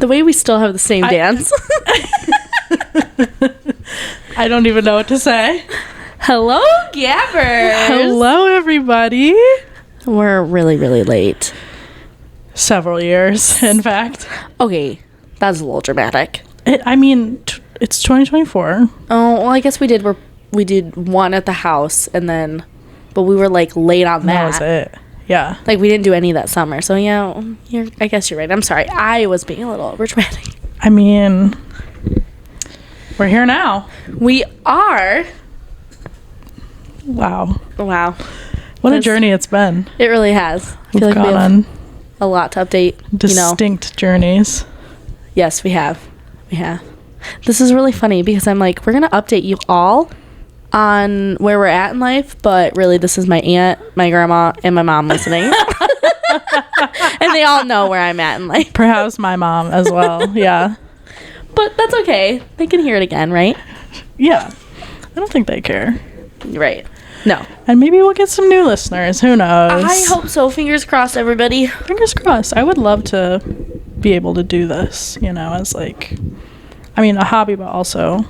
The way we still have the same dance. I don't even know what to say. Hello, Gabbers. Hello, everybody. We're really, really late. Several years, in fact. Okay, that's a little dramatic. It's 2024. Oh, well, I guess we did one at the house, but we were like late on that. That was it. Yeah. Like we didn't do any that summer. So yeah, I guess you're right. I'm sorry. I was being a little over dramatic. We're here now. We are. Wow. What a journey it's been. It really has. I feel We've like we gone have on a lot to update. distinct journeys. Yes, we have. This is really funny because I'm like, we're going to update you all on where we're at in life, but really this is my aunt, my grandma, and my mom listening. And they all know where I'm at in life. Perhaps my mom as well. Yeah. But that's okay. They can hear it again, right? Yeah. I don't think they care. Right. No. And maybe we'll get some new listeners. Who knows? I hope so. Fingers crossed, everybody. Fingers crossed. I would love to be able to do this, as like, a hobby, but also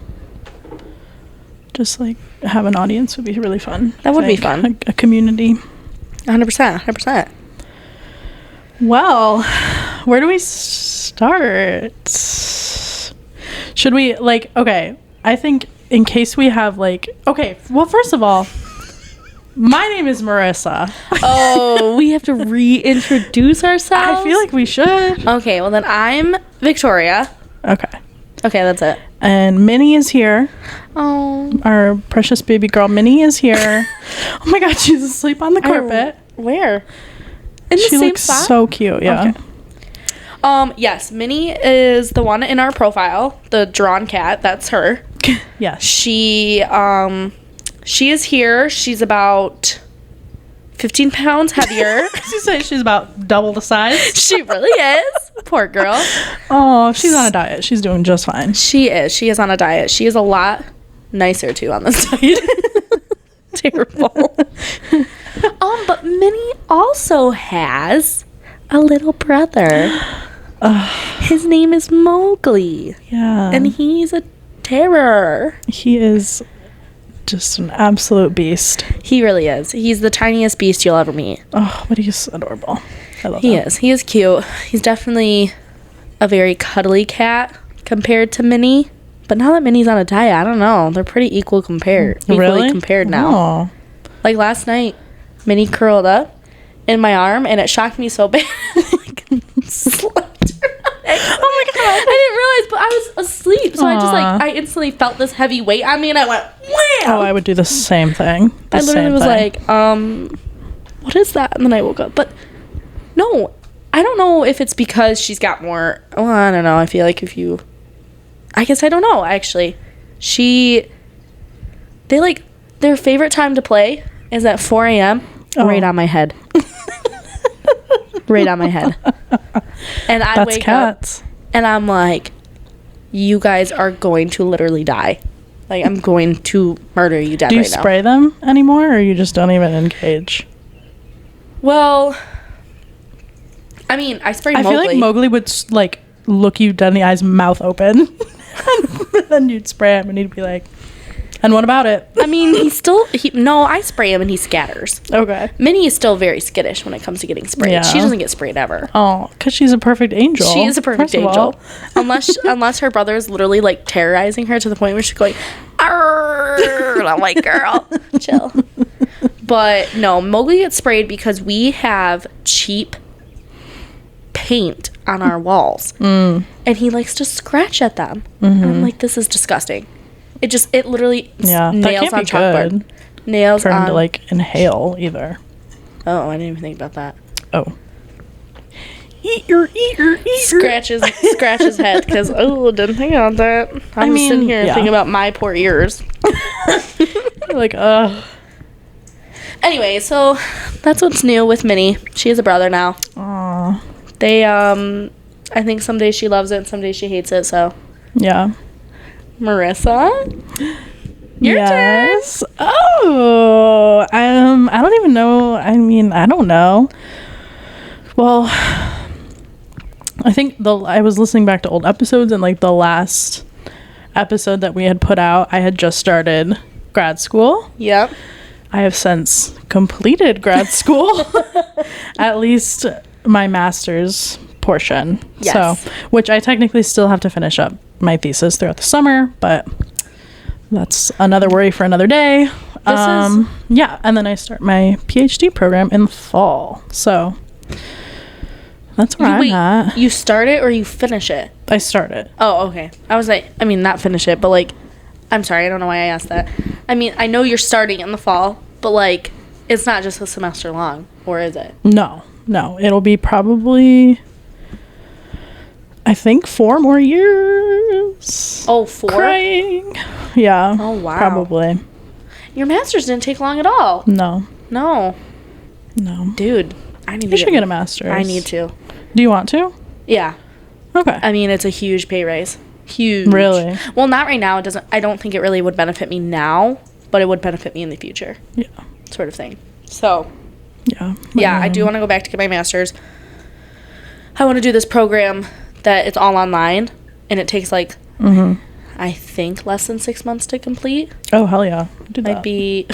just like have an audience would be really fun. That would be fun. A community. 100%. Well, where do we start? Should we I think in case we have well, first of all, my name is Marissa. Oh, we have to reintroduce ourselves? I feel like we should. Okay, well then I'm Victoria. Okay, that's it. And Minnie is here. Oh. Our precious baby girl Minnie is here. Oh my god, she's asleep on the carpet. Where? In the she same looks spot? so cute, yeah. Okay. Yes, Minnie is the one in our profile, the drawn cat. That's her. Yes. She is here. She's about 15 pounds heavier. She says she's about double the size. She really is. Poor girl. Oh, she's on a diet. She's doing just fine. She is. She is on a diet. She is a lot nicer too on this diet. Terrible. But Minnie also has a little brother. His name is Mowgli. Yeah. And he's a terror. He is just an absolute beast. He really is. He's the tiniest beast you'll ever meet. Oh, but he's adorable. I love him. He is cute. He's definitely a very cuddly cat compared to Minnie. But now that Minnie's on a diet, I don't know. They're pretty equally compared now. Oh. Like last night, Minnie curled up in my arm, and it shocked me so bad. Slept her. Oh my god! I didn't realize, but I was asleep, so I instantly felt this heavy weight on me, and I went wham! Oh, I would do the same thing. I literally was like, what is that? And then I woke up, but no, I don't know if it's because she's got more. Well, I don't know. I feel like I guess I don't know. Actually, their favorite time to play is at 4 a.m. Right on my head. Right on my head. And I wake up and I'm like, you guys are going to literally die. Like, I'm going to murder you dead right now. Do you spray them anymore, or you just don't even engage? Well, I spray Mowgli. I feel like Mowgli would look you dead in the eyes, mouth open. And then you'd spray him and he'd be like, and what about it? I spray him and he scatters. Okay. Minnie is still very skittish when it comes to getting sprayed. Yeah. She doesn't get sprayed ever. Oh, because she's a perfect angel. She is a perfect angel. Unless her brother is literally terrorizing her to the point where she's going, arrgh, and I'm like, girl, chill. But no, Mowgli gets sprayed because we have cheap paint on our walls. And he likes to scratch at them. Mm-hmm. And I'm like, this is disgusting. It literally nails on chalkboard. Nails for him on. To inhale either. Oh, I didn't even think about that. Oh. Scratch his head because didn't think about that. I'm just sitting here thinking about my poor ears. Anyway, so that's what's new with Minnie. She has a brother now. Aww. They I think some days she loves it and some days she hates it. So yeah. Marissa, your turn. Oh, I don't even know. I don't know. Well, I think I was listening back to old episodes, and like the last episode that we had put out, I had just started grad school. Yep. I have since completed grad school, at least my master's portion. Yes. So, which I technically still have to finish up my thesis throughout the summer, but that's another worry for another day. Yeah, and then I start my PhD program in the fall. So that's where I'm at. You start it or you finish it? I start it. Oh, okay. I was like, I mean, not finish it, but like, I'm sorry, I don't know why I asked that. I mean, I know you're starting in the fall, but like, it's not just a semester long, or is it? No. It'll be probably, I think, 4 more years. Oh, 4? Crying. Yeah. Oh, wow. Probably. Your master's didn't take long at all. No. Dude, I need to You should get a master's. I need to. Do you want to? Yeah. Okay. I mean, it's a huge pay raise. Huge. Really? Well, not right now. It doesn't. I don't think it really would benefit me now, but it would benefit me in the future. Yeah. Sort of thing. So. Yeah. Yeah, I do want to go back to get my master's. I want to do this program that it's all online, and it takes like, I think, less than 6 months to complete. Oh, hell yeah. Do that. Might be.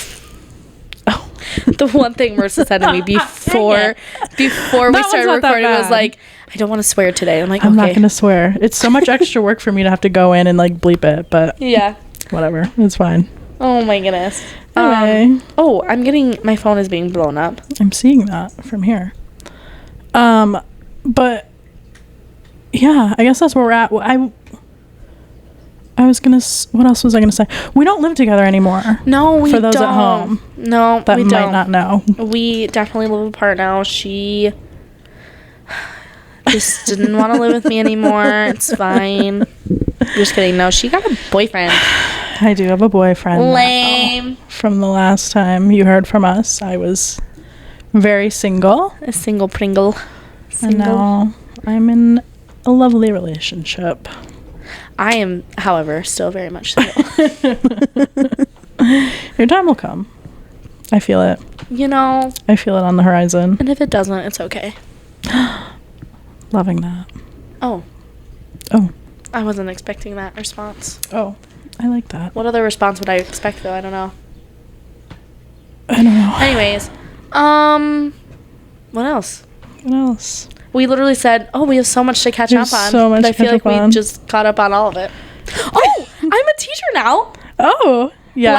Oh, the one thing Marissa said to me before we started recording was like, I don't want to swear today. I'm like, I'm not going to swear. It's so much extra work for me to have to go in and like bleep it, but yeah, whatever. It's fine. Oh my goodness. Anyway. My phone is being blown up. I'm seeing that from here. But yeah, I guess that's where we're at. I was gonna. What else was I gonna say? We don't live together anymore. No, we don't. For those at home, no, that we might don't. not know. We definitely live apart now. She just didn't want to live with me anymore. It's fine. Just kidding. No, she got a boyfriend. I do have a boyfriend. Lame. Now. From the last time you heard from us, I was very single. A single Pringle. And now I'm in a lovely relationship. I am, however, still very much single. Your time will come. I feel it. You know. I feel it on the horizon. And if it doesn't, it's okay. Loving that. Oh. I wasn't expecting that response. Oh, I like that. What other response would I expect, though? I don't know. Anyways. What else? We literally said, we have so much to catch up on. So much I feel like on. we just caught up on all of it. Oh, I'm a teacher now. Oh, yeah.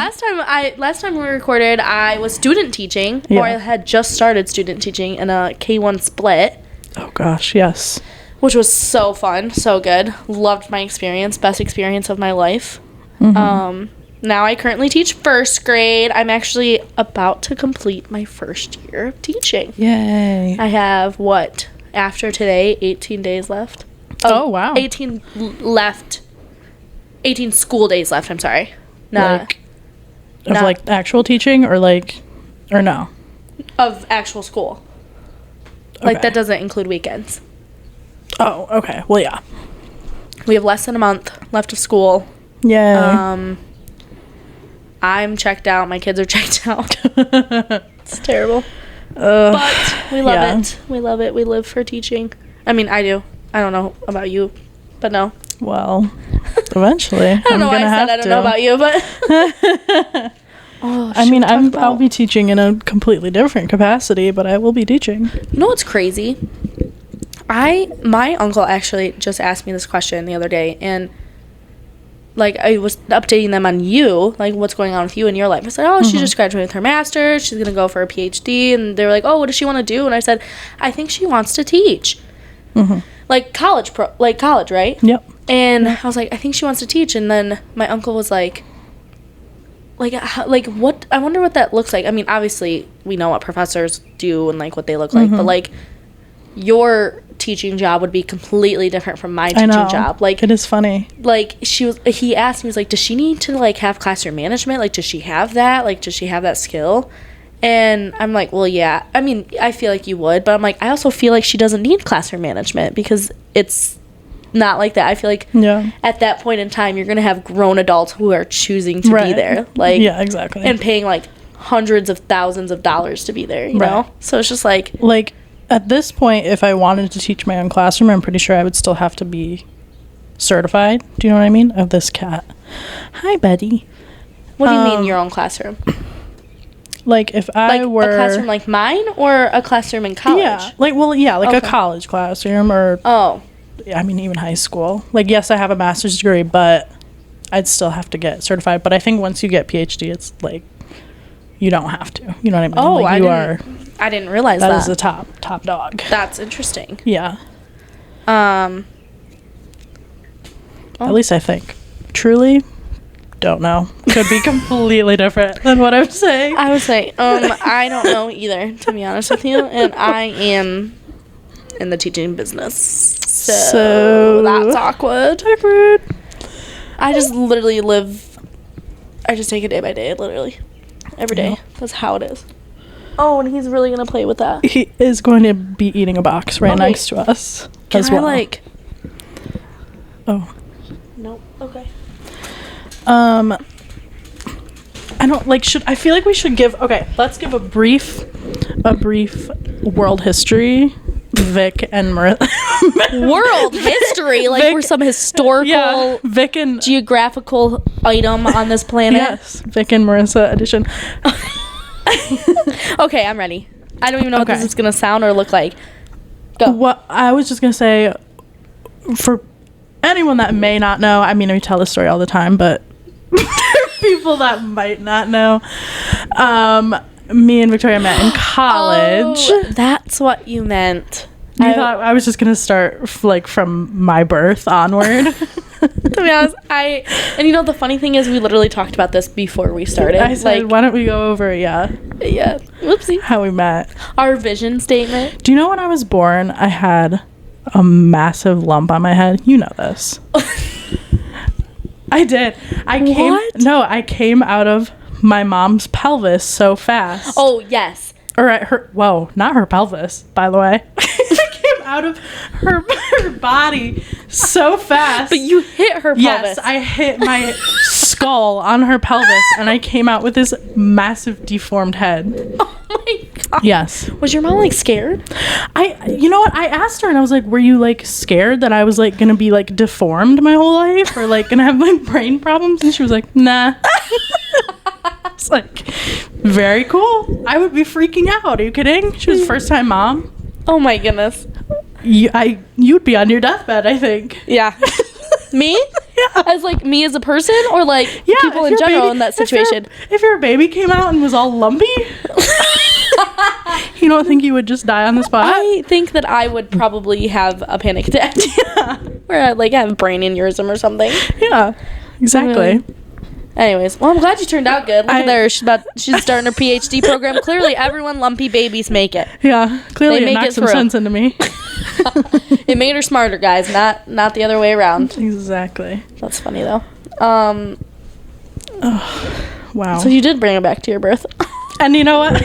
Last time we recorded, I was student teaching, or I had just started student teaching in a K-1 split. Oh gosh, yes. Which was so fun, so good. Loved my experience, best experience of my life. Now I currently teach first grade. I'm actually about to complete my first year of teaching. Yay. I have after today, 18 days left. Oh, wow. 18 left. 18 school days left, I'm sorry. Like actual teaching or no? Of actual school. Like, that doesn't include weekends. Oh, okay. Well, yeah. We have less than a month left of school. Yay. I'm checked out. My kids are checked out. It's terrible. But we love it. We love it. We live for teaching. I mean, I do. I don't know about you, but no. Well, eventually. I don't know why I said I don't know about you, but... I'll be teaching in a completely different capacity, but I will be teaching. You know what's crazy? My uncle actually just asked me this question the other day, and I was updating them on you, what's going on with you in your life. I said, she just graduated with her master's, she's gonna go for a PhD, and they were like, what does she want to do? And I said, I think she wants to teach. College, right? Yep. And I was like, I think she wants to teach. And then my uncle was like, what? I wonder what that looks like. I mean, obviously, we know what professors do and what they look like, but your teaching job would be completely different from my teaching job. It is funny. He asked me, he was like, does she need to have classroom management? Does she have that? Does she have that skill? And I'm like, well, yeah. I mean, I feel like you would, but I'm like, I also feel like she doesn't need classroom management because it's not like that. I feel like at that point in time, you're going to have grown adults who are choosing to be there. Yeah, exactly. And paying hundreds of thousands of dollars to be there, you know? So it's just At this point, if I wanted to teach my own classroom, I'm pretty sure I would still have to be certified. Do you know what I mean? Of this cat. Hi, Betty. What do you mean your own classroom? Like if I were a classroom like mine or a classroom in college? Yeah, like a college classroom or I mean even high school. Like yes, I have a master's degree, but I'd still have to get certified. But I think once you get PhD, it's like you don't have to. You know what I mean? Oh, like, I didn't realize that. That is the top dog. That's interesting. Yeah. At least I think. Truly, don't know. Could be completely different than what I'm saying. I would say, I don't know either, to be honest with you. And I am in the teaching business. So that's awkward. I just literally I just take it day by day, literally. Every day. That's how it is. Oh, and he's really going to play with that. He is going to be eating a box right next to us as well. Oh. Nope. Okay. I don't I feel like we should let's give a brief world history. Vic and Marissa. World history? Like Vic, we're some historical Vic and geographical item on this planet? Yes. Vic and Marissa edition. Okay, I'm ready. I don't even know what this is going to sound or look like. Go. What I was just going to say, for anyone that may not know, I mean, we tell this story all the time, but people that might not know, me and Victoria met in college. Oh, that's what you meant. I thought I was just gonna start from my birth onward. To be honest, and you know the funny thing is we literally talked about this before we started. I said, why don't we go over whoopsie, how we met, our vision statement. Do you know when I was born I had a massive lump on my head? You know this. I did. I came out of my mom's pelvis so fast. Oh, yes. Not her pelvis, by the way. I came out of her body so fast. But you hit her pelvis. Yes, I hit my skull on her pelvis, and I came out with this massive deformed head. Oh my god. Yes. Was your mom scared? You know what? I asked her, and I was like, were you scared that I was gonna be deformed my whole life, or gonna have brain problems? And she was like, nah. It's very cool. I would be freaking out. Are you kidding? She was first time mom. Oh my goodness. You'd be on your deathbed, I think. Yeah. Me? Yeah. As me as a person, or people in general in that situation? If your baby came out and was all lumpy, you don't think you would just die on the spot? I think that I would probably have a panic attack. Yeah. Or I'd have a brain aneurysm or something. Yeah. Exactly. Anyways, well, I'm glad you turned out good. Look at her. She's starting her PhD program. Clearly, everyone lumpy babies make it. Yeah. Clearly, it knocked some sense into me. It made her smarter, guys. Not the other way around. Exactly. That's funny though. Wow. So you did bring it back to your birth. And you know what?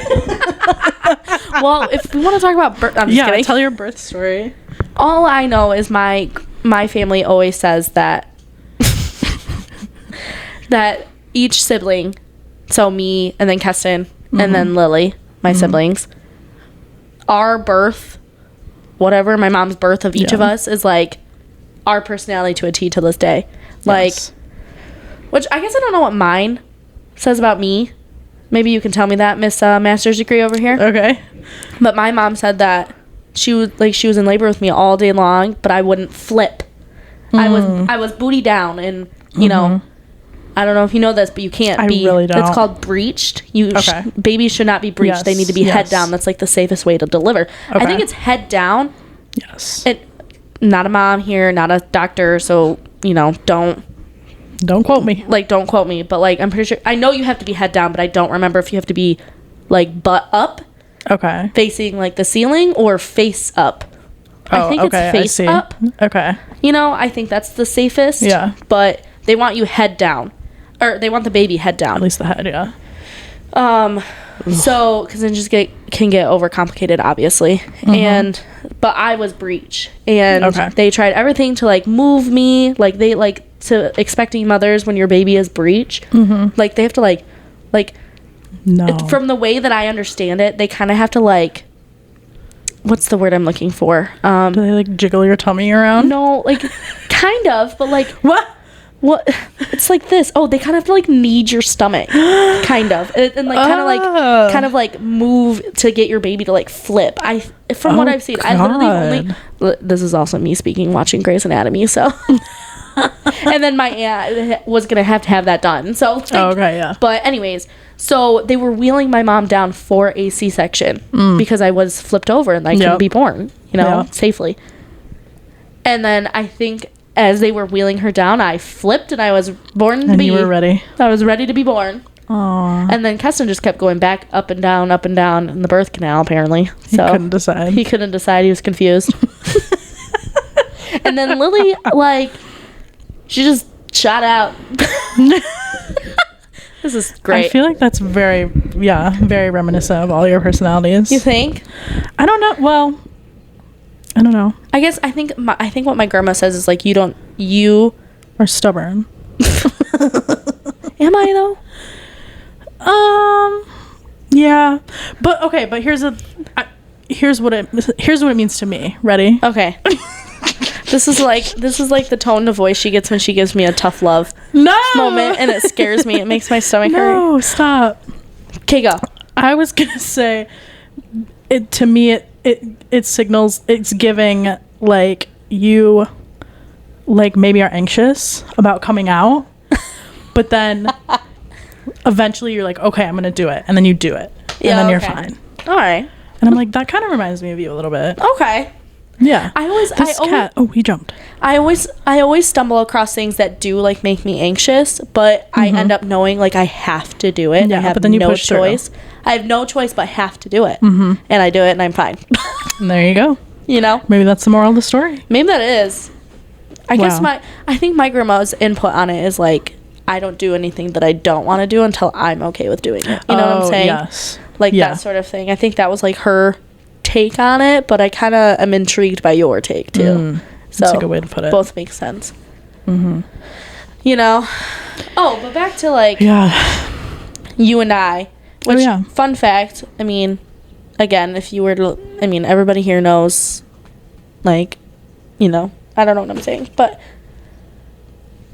Well, if we want to talk about birth, I'm just kidding. Tell your birth story. All I know is my family always says that that each sibling, so me and then Keston and then Lily, my siblings, our birth, whatever my mom's birth of each of us is our personality to a T to this day. Which I guess I don't know what mine says about me. Maybe you can tell me that, Miss Master's Degree over here. Okay. But my mom said that she was in labor with me all day long, but I wouldn't flip. I was booty down, and you know, I don't know if you know this, but you can't be. I really don't. It's called breeched. Babies should not be breeched. Yes, they need to be head down. That's the safest way to deliver. Okay. I think it's head down. Yes. Not a mom here, not a doctor, so don't quote me. Don't quote me, but I'm pretty sure I know you have to be head down, but I don't remember if you have to be butt up. Okay. Facing the ceiling or face up. I think it's face up. Okay. I think that's the safest. Yeah. But they want you head down. Or they want the baby head down. At least the head, yeah. So, because it just can get overcomplicated, obviously. But I was breech. And they tried everything to move me. They to expecting mothers when your baby is breech. They have to no. From the way that I understand it, they kind of have to what's the word I'm looking for? Do they like jiggle your tummy around? No, like kind of, but like What? what? It's like this. Oh, they kind of like knead your stomach, kind of, and like kind of like move to get your baby to like flip. From what I've seen, I literally only. This is also me speaking, watching Grey's Anatomy, so. And then my aunt was gonna have to have that done. So. Like, okay, yeah. But anyways, so they were wheeling my mom down for a C-section because I was flipped over and I couldn't be born, safely. And then I think as they were wheeling her down, I flipped and I was born to be. And you were ready. I was ready to be born. Aww. And then Keston just kept going back up and down in the birth canal, apparently. So he couldn't decide. He couldn't decide. He was confused. And then Lily, like, she just shot out. This is great. I feel like that's very reminiscent of all your personalities. You think? I don't know. Well, I don't know. I think what my grandma says is like you are stubborn. Am I though? Yeah. But okay, but here's what it means to me. Ready? Okay. This is like the tone of voice she gets when she gives me a tough love moment, and it scares me. It makes my stomach hurt. No, stop. Okay, go. I was gonna say, it to me it signals, it's giving like you like maybe are anxious about coming out, but then eventually you're like, okay, I'm gonna do it, and then you do it, and then you're fine. All right. And I'm like, that kind of reminds me of you a little bit. Okay. Yeah. Cat. Oh, he jumped. I always stumble across things that do like make me anxious, but I end up knowing like I have to do it. Yeah, I have but then you no push choice. through. I have no choice but have to do it, and I do it, and I'm fine. And there you go. Maybe that's the moral of the story. Maybe that is. I think my grandma's input on it is like, I don't do anything that I don't want to do until I'm okay with doing it. You know what I'm saying? Yes. Like that sort of thing. I think that was like her take on it, but I kind of am intrigued by your take too. That's a good way to put it. Both make sense. Oh, but back to like you and I. Which, fun fact, I mean, again, if you were to, I mean, everybody here knows, like, I don't know what I'm saying, but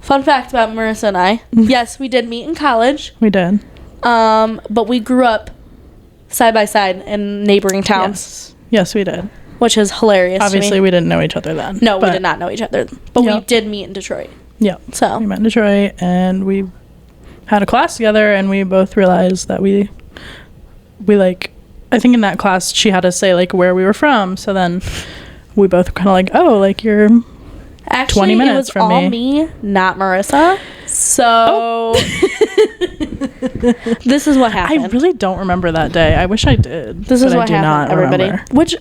fun fact about Marissa and I, yes, we did meet in college. We did. But we grew up side by side in neighboring towns. Yes, we did. Which is hilarious. Obviously, we didn't know each other then. No, we did not know each other. But we did meet in Detroit. Yeah. So we met in Detroit, and we had a class together, and we both realized that we like, I think in that class she had us say like where we were from. So then we both kind of like, oh, like you're actually 20 minutes from me. It was all me, not Marissa. So this is what happened. I really don't remember that day. I wish I did. This is what happened, everybody. Remember. Which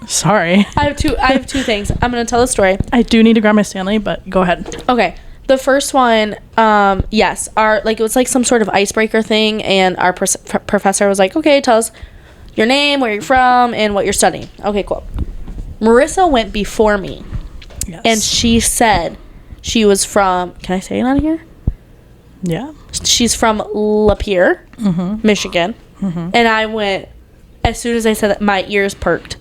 sorry. I have two things. I'm gonna tell the story. I do need to grab my Stanley, but go ahead. Okay. The first one, yes, it was like some sort of icebreaker thing, and our professor was like, okay, tell us your name, where you're from, and what you're studying. Okay, cool. Marissa went before me. Yes. And she said she was from, can I say it on here? Yeah. She's from Lapeer, Michigan. And I went, as soon as I said that, my ears perked.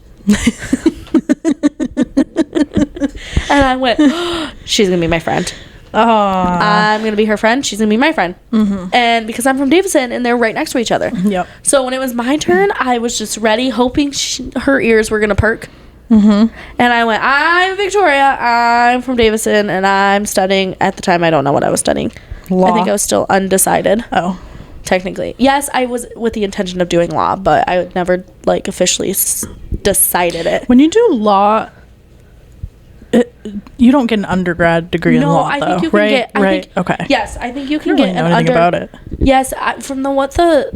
And I went, she's going to be my friend. I'm going to be her friend. She's going to be my friend. And because I'm from Davison and they're right next to each other. Yep. So when it was my turn, I was just ready, hoping her ears were going to perk. And I went, I'm Victoria. I'm from Davison and I'm studying. At the time, I don't know what I was studying. Law. I think I was still undecided. Oh. Technically. Yes, I was with the intention of doing law, but I would never like officially decided it. When you do law, you don't get an undergrad degree in law, I though, think you can right? get. Okay. Yes, I think you can I don't get really know anything about it. Yes, from what the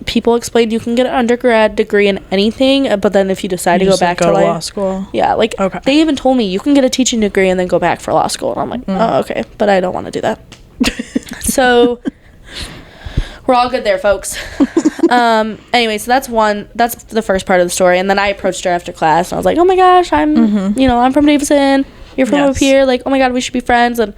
people explained, you can get an undergrad degree in anything, but then if you decide to go back to law school. Yeah, like they even told me you can get a teaching degree and then go back for law school, and I'm like, oh, okay, but I don't want to do that. So we're all good there, folks. Anyway, so that's the first part of the story, and then I approached her after class and I was like, oh my gosh, I'm I'm from Davison, you're from up here, like, oh my god, we should be friends. And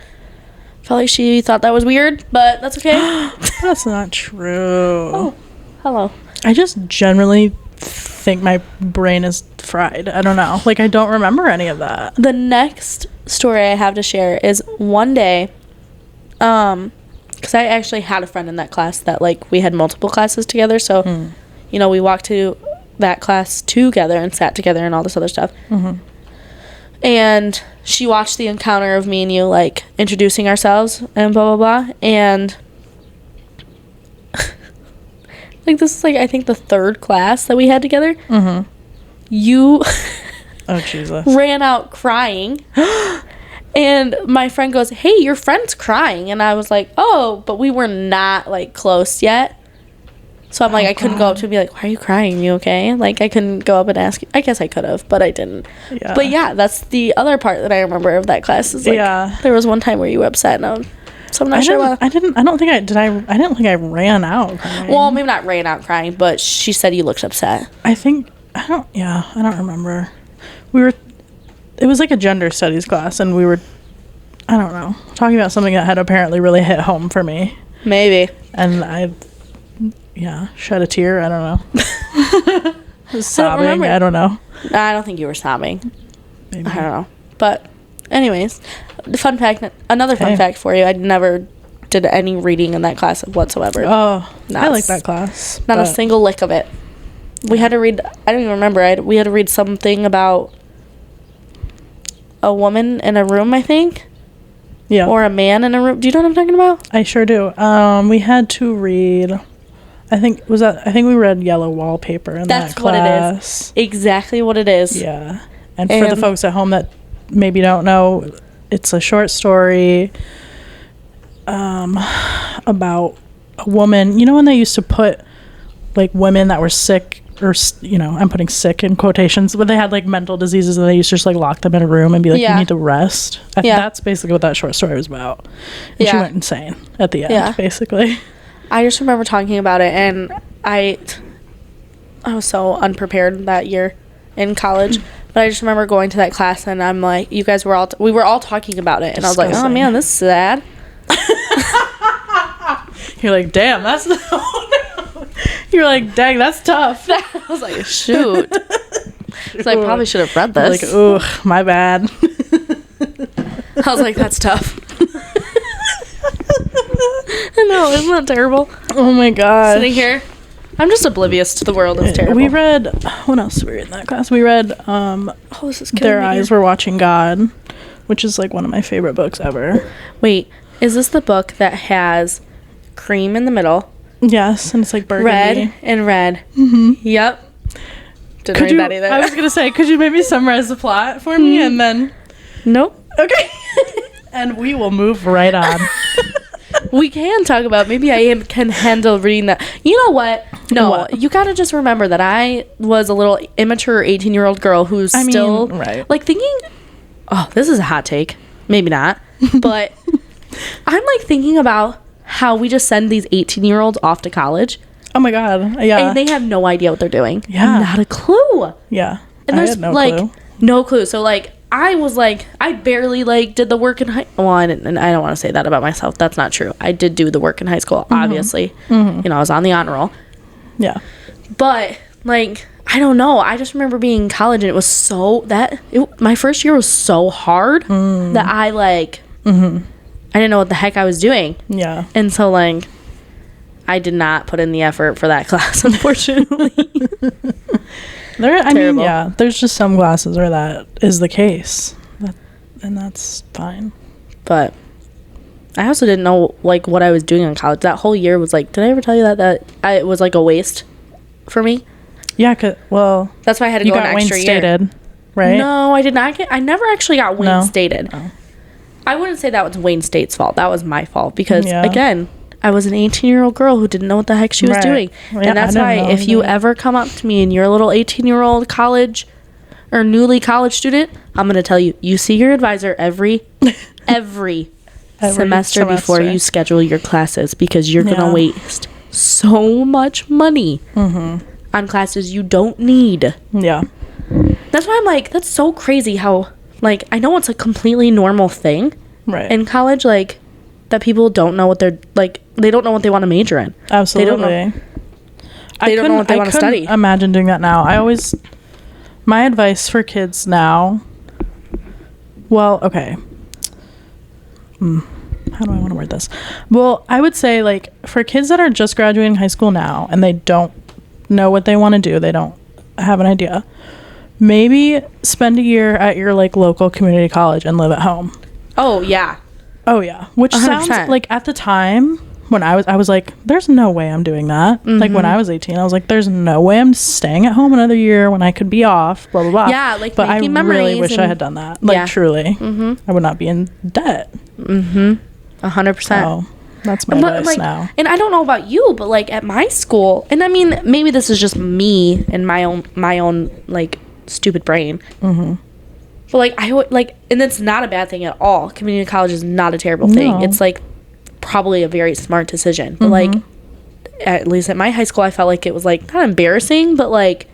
felt like she thought that was weird, but that's okay. That's not true. Oh, hello. I just generally think my brain is fried. I don't know. Like, I don't remember any of that. The next story I have to share is one day, because I actually had a friend in that class that, like, we had multiple classes together. So, you know, we walked to that class together and sat together and all this other stuff. Mm-hmm. And she watched the encounter of me and you, like, introducing ourselves and blah, blah, blah. And, like, this is, like, I think the third class that we had together. Mm-hmm. You oh, Jesus. ran out crying. And my friend goes, hey, your friend's crying. And I was like, oh, but we were not, like, close yet. So I'm like, I couldn't go up to and be like, why are you crying? You okay? Like, I couldn't go up and ask you. I guess I could have, but I didn't. Yeah. But yeah, that's the other part that I remember of that class. Is like, there was one time where you were upset, so I'm not sure why. I didn't think I ran out crying. Well, maybe not ran out crying, but she said you looked upset. I don't remember. It was like a gender studies class, and we were, I don't know, talking about something that had apparently really hit home for me. Maybe. And I shed a tear. I don't know. Sobbing. I don't know. I don't think you were sobbing. Maybe. I don't know. But anyways, another fun fact for you. I never did any reading in that class whatsoever. Oh, I like that class. Not a single lick of it. We had to read, I don't even remember. We had to read something about a woman in a room, I think. Yeah. Or a man in a room. Do you know what I'm talking about? I sure do. We had to read, I think we read Yellow Wallpaper in that class. That's what it is. Exactly what it is. Yeah. And for the folks at home that maybe don't know, it's a short story about a woman. You know when they used to put, like, women that were sick, or, you know, I'm putting sick in quotations, but they had, like, mental diseases, and they used to just, like, lock them in a room and be like, you need to rest. That's basically what that short story was about. And she went insane at the end, basically. I just remember talking about it, and I was so unprepared that year in college. But I just remember going to that class, and I'm like, you guys were we were all talking about it, and I was like, oh man, this is sad. You're like, damn, that's you're like, dang, that's tough. I was like, shoot. So I probably should have read this. Like, ugh, my bad. I was like, that's tough. I know, isn't that terrible? Oh my god. Sitting here, I'm just oblivious to the world. It's terrible. We read, what else did we read in that class? We read Their Eyes Were Watching God, which is, like, one of my favorite books ever. Wait, is this the book that has cream in the middle? Yes, and it's like burgundy. Red and red. Mm-hmm. Yep. Didn't read that either. I was gonna say, could you maybe summarize the plot for me, and then? Nope. Okay. And we will move right on. We can talk about, maybe I can handle reading that. You know what? No, you gotta just remember that I was a little immature 18-year-old girl who's still like thinking, oh, this is a hot take. Maybe not. But I'm like thinking about how we just send these 18-year-olds off to college. Oh my god. Yeah. And they have no idea what they're doing. Yeah. Not a clue. Yeah. And there's no clue. So like I was like, I barely like did the work in and I don't want to say that about myself. That's not true. I did do the work in high school, obviously. Mm-hmm. You know, I was on the honor roll. Yeah. But like, I don't know. I just remember being in college, and it was my first year was so hard that I like, I didn't know what the heck I was doing. Yeah. And so like, I did not put in the effort for that class, unfortunately. There's just some classes where that is the case, and that's fine. But I also didn't know like what I was doing in college. That whole year was like, did I ever tell you that it was like a waste for me? Yeah, that's why I had to go an extra year. Right? No, I did not I never actually got Wayne-stated. No. Oh. I wouldn't say that was Wayne State's fault. That was my fault because again, I was an 18-year-old girl who didn't know what the heck she was doing. Yeah, and that's why if you ever come up to me and you're a little 18-year-old college or newly college student, I'm going to tell you, you see your advisor every semester before you schedule your classes, because you're going to waste so much money on classes you don't need. Yeah. That's why I'm like, that's so crazy how, like, I know it's a completely normal thing in college, like, that people don't know what they're, like, they don't know what they want to major in. Absolutely. They don't know. They don't know what they want to study. Imagine doing that now. My advice for kids now. Well, okay. How do I want to word this? Well, I would say, like, for kids that are just graduating high school now and they don't know what they want to do, they don't have an idea, maybe spend a year at your, like, local community college and live at home. Oh, yeah. Which 100%. sounds like, at the time when I was like, there's no way I'm doing that. Like, when I was 18, I was like, there's no way I'm staying at home another year when I could be off, blah blah blah. Yeah, like, but I really wish I had done that. Like, truly, I would not be in debt. 100%. So that's my advice, like, now. And I don't know about you, but, like, at my school, and I mean, maybe this is just me and my own like, stupid brain. But, like, I would, like, and it's not a bad thing at all. Community college is not a terrible thing. No. It's, like, probably a very smart decision. But, like, at least at my high school, I felt like it was, like, not embarrassing, but, like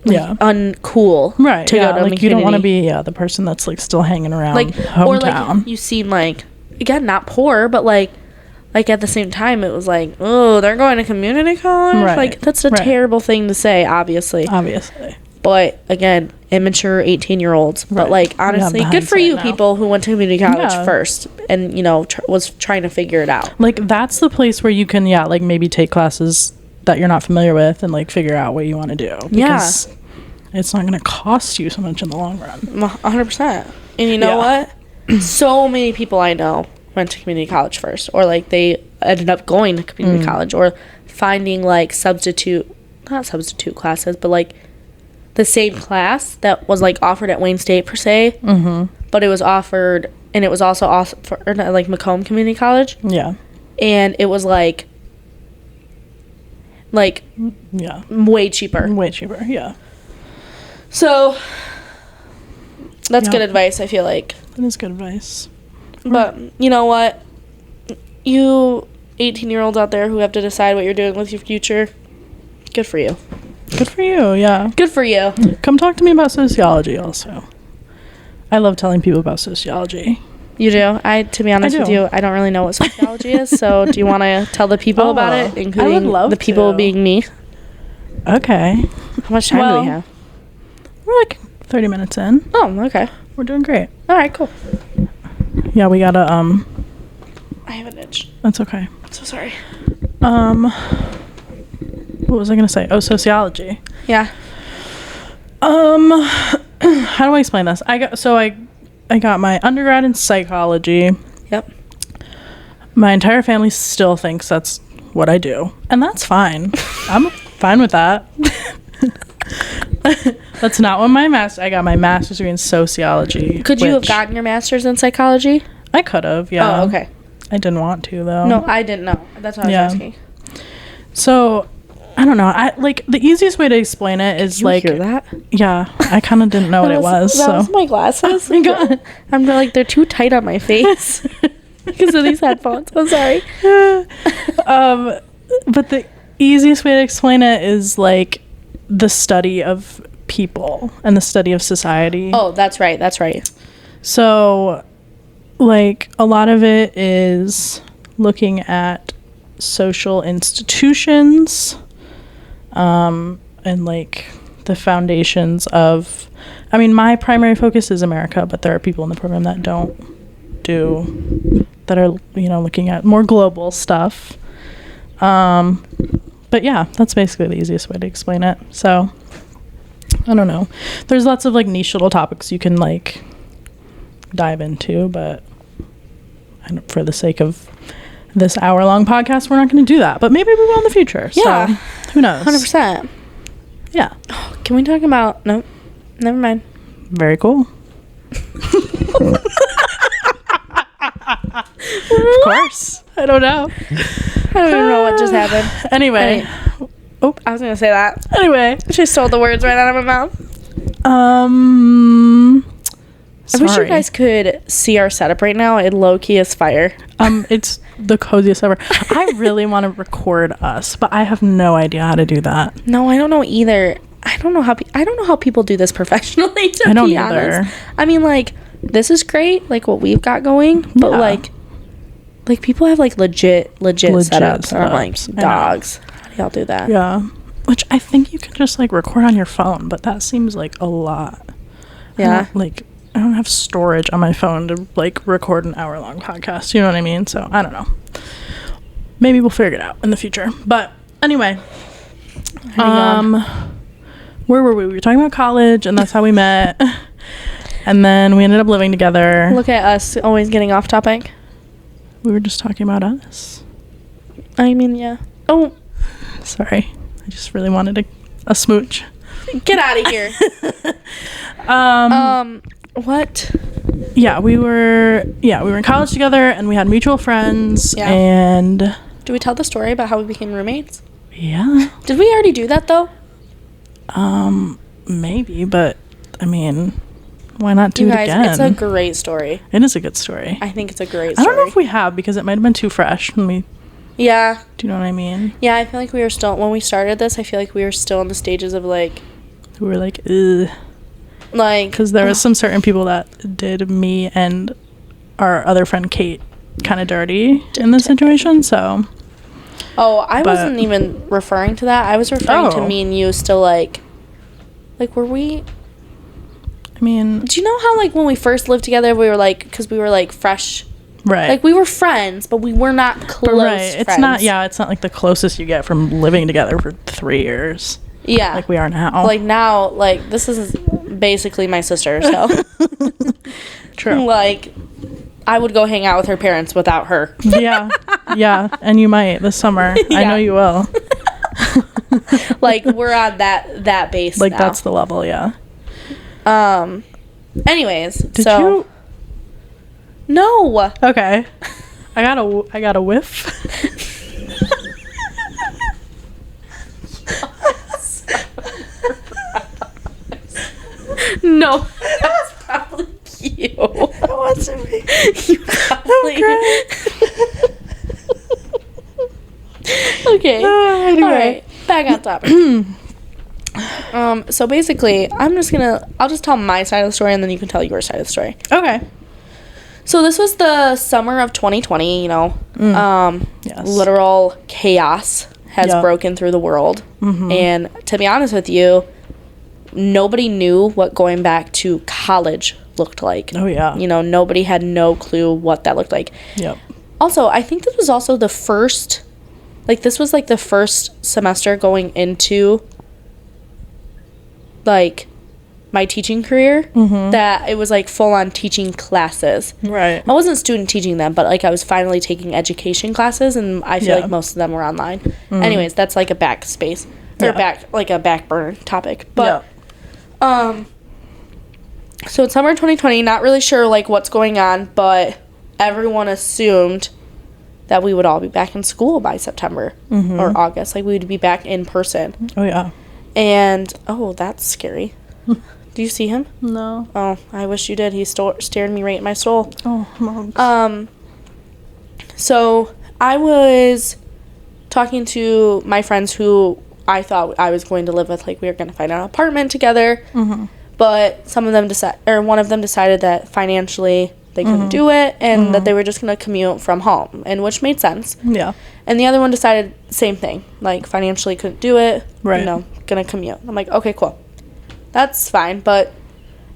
uncool. Right. To go to like, you don't want to be the person that's, like, still hanging around, like, hometown. Or, like, you seem like, again, not poor, but, like at the same time, it was like, oh, they're going to community college? Right. Like, that's a terrible thing to say, obviously. But, again, immature 18-year-olds. But, like, honestly, good for you people who went to community college first and, you know, was trying to figure it out. Like, that's the place where you can, like, maybe take classes that you're not familiar with and, like, figure out what you want to do. Because it's not going to cost you so much in the long run. 100%. And you know what? So many people I know went to community college first. Or, like, they ended up going to community college. Or finding, like, not substitute classes, but, like, the same class that was, like, offered at Wayne State per se, but it was offered, and it was also offered at, like, Macomb Community College. Yeah. And it was, like way cheaper. Yeah. So, that's good advice, I feel like. That is good advice. But, you know what? You 18-year-olds out there who have to decide what you're doing with your future, good for you. Good for you, yeah. Good for you. Come talk to me about sociology also. I love telling people about sociology. You do? To be honest with you, I don't really know what sociology is, so do you want to tell the people about it, including the people being me? Okay. How much time do we have? We're like 30 minutes in. Oh, okay. We're doing great. All right, cool. Yeah, we gotta, I have an itch. That's okay. I'm so sorry. What was I gonna say? Oh, sociology. Yeah. How do I explain this? I got my undergrad in psychology. Yep. My entire family still thinks that's what I do, and that's fine. I'm fine with that. That's not what I got my master's degree in sociology. Could you have gotten your master's in psychology? I could have, yeah. Oh, okay. I didn't want to, though. No, I didn't know. That's what I was asking. So, I don't know. The easiest way to explain it is, you hear that? Yeah, I kind of didn't know what it was. That was my glasses. Oh my God. I'm like, they're too tight on my face because of these headphones. I'm sorry. But the easiest way to explain it is, like, the study of people and the study of society. Oh, that's right. So, like, a lot of it is looking at social institutions, and, like, the foundations of, I mean, my primary focus is America, but there are people in the program that that are, you know, looking at more global stuff. But yeah, that's basically the easiest way to explain it. So, I don't know. There's lots of, like, niche little topics you can, like, dive into, but for the sake of this hour-long podcast, we're not going to do that. But maybe we will in the future. Yeah. So, who knows? 100%. Yeah. Oh, can we talk about... Nope. Never mind. Very cool. Of course. I don't know. I don't even know what just happened. Anyway. Oh, I was going to say that. Anyway. She stole the words right out of my mouth. I wish you guys could see our setup right now. It low-key is fire. It's the coziest ever. I really want to record us, but I have no idea how to do that. No, I don't know either. I don't know how people do this professionally, to be honest. I mean, like, this is great, like, what we've got going, but, like, Like, people have, like, legit setups. And I'm like, setups. dogs. How do y'all do that? Yeah. Which I think you can just, like, record on your phone, but that seems like a lot. Yeah. I don't have storage on my phone to, like, record an hour-long podcast. You know what I mean? So, I don't know. Maybe we'll figure it out in the future. But, anyway. Where were we? We were talking about college, and that's how we met. And then we ended up living together. Look at us, always getting off topic. We were just talking about us. I mean, yeah. Oh. Sorry. I just really wanted a smooch. Get out of here. What? Yeah, we were in college together, and we had mutual friends. Yeah. And do we tell the story about how we became roommates? Yeah. Did we already do that though? Maybe, but I mean, why not do it again? It's a great story. It is a good story. I think it's a great story. I don't know if we have, because it might have been too fresh when we. Yeah. Do you know what I mean? Yeah, I feel like we were still, when we started this, I feel like we were still in the stages of like. We were like, ugh. Like. Because there was some certain people that did me and our other friend Kate kind of dirty in this situation, so. Oh, I wasn't even referring to that. I was referring to me and you still like were we? I mean, do you know how like when we first lived together, we were like, because we were like fresh, right? Like we were friends, but we were not close. Right. Friends. It's not. Yeah, it's not like the closest you get from living together for 3 years. Yeah, like we are now. Like now, like this is basically my sister. So true. Like. I would go hang out with her parents without her. Yeah. And you might this summer. Yeah. I know you will. Like we're on that base. Like now. that's the level, yeah. Anyways, did you? No. Okay. I got a whiff. No, that's probably you. That wasn't me. You probably. Okay. Anyway. All right. Back on topic. So basically, I'll just tell my side of the story, and then you can tell your side of the story. Okay. So this was the summer of 2020. You know, yes. Literal chaos has broken through the world, and to be honest with you, nobody knew what going back to college looked like. Oh, yeah. You know, nobody had no clue what that looked like. Yep. Also, I think this was also the first semester going into, like, my teaching career that it was, like, full-on teaching classes. Right. I wasn't student teaching them, but, like, I was finally taking education classes, and I feel like most of them were online. Anyways, that's, like, a backspace. Or a back burner topic. But, so it's summer 2020, not really sure, like, what's going on, but everyone assumed that we would all be back in school by September or August. Like, we would be back in person. Oh, yeah. And, that's scary. Do you see him? No. Oh, I wish you did. He stared me right in my soul. Oh, Mom. So I was talking to my friends who I thought I was going to live with. Like, we were going to find an apartment together. But one of them decided that financially they couldn't do it, and that they were just going to commute from home, and which made sense. Yeah. And the other one decided same thing, like financially couldn't do it. Right. You know, going to commute. I'm like, okay, cool. That's fine, but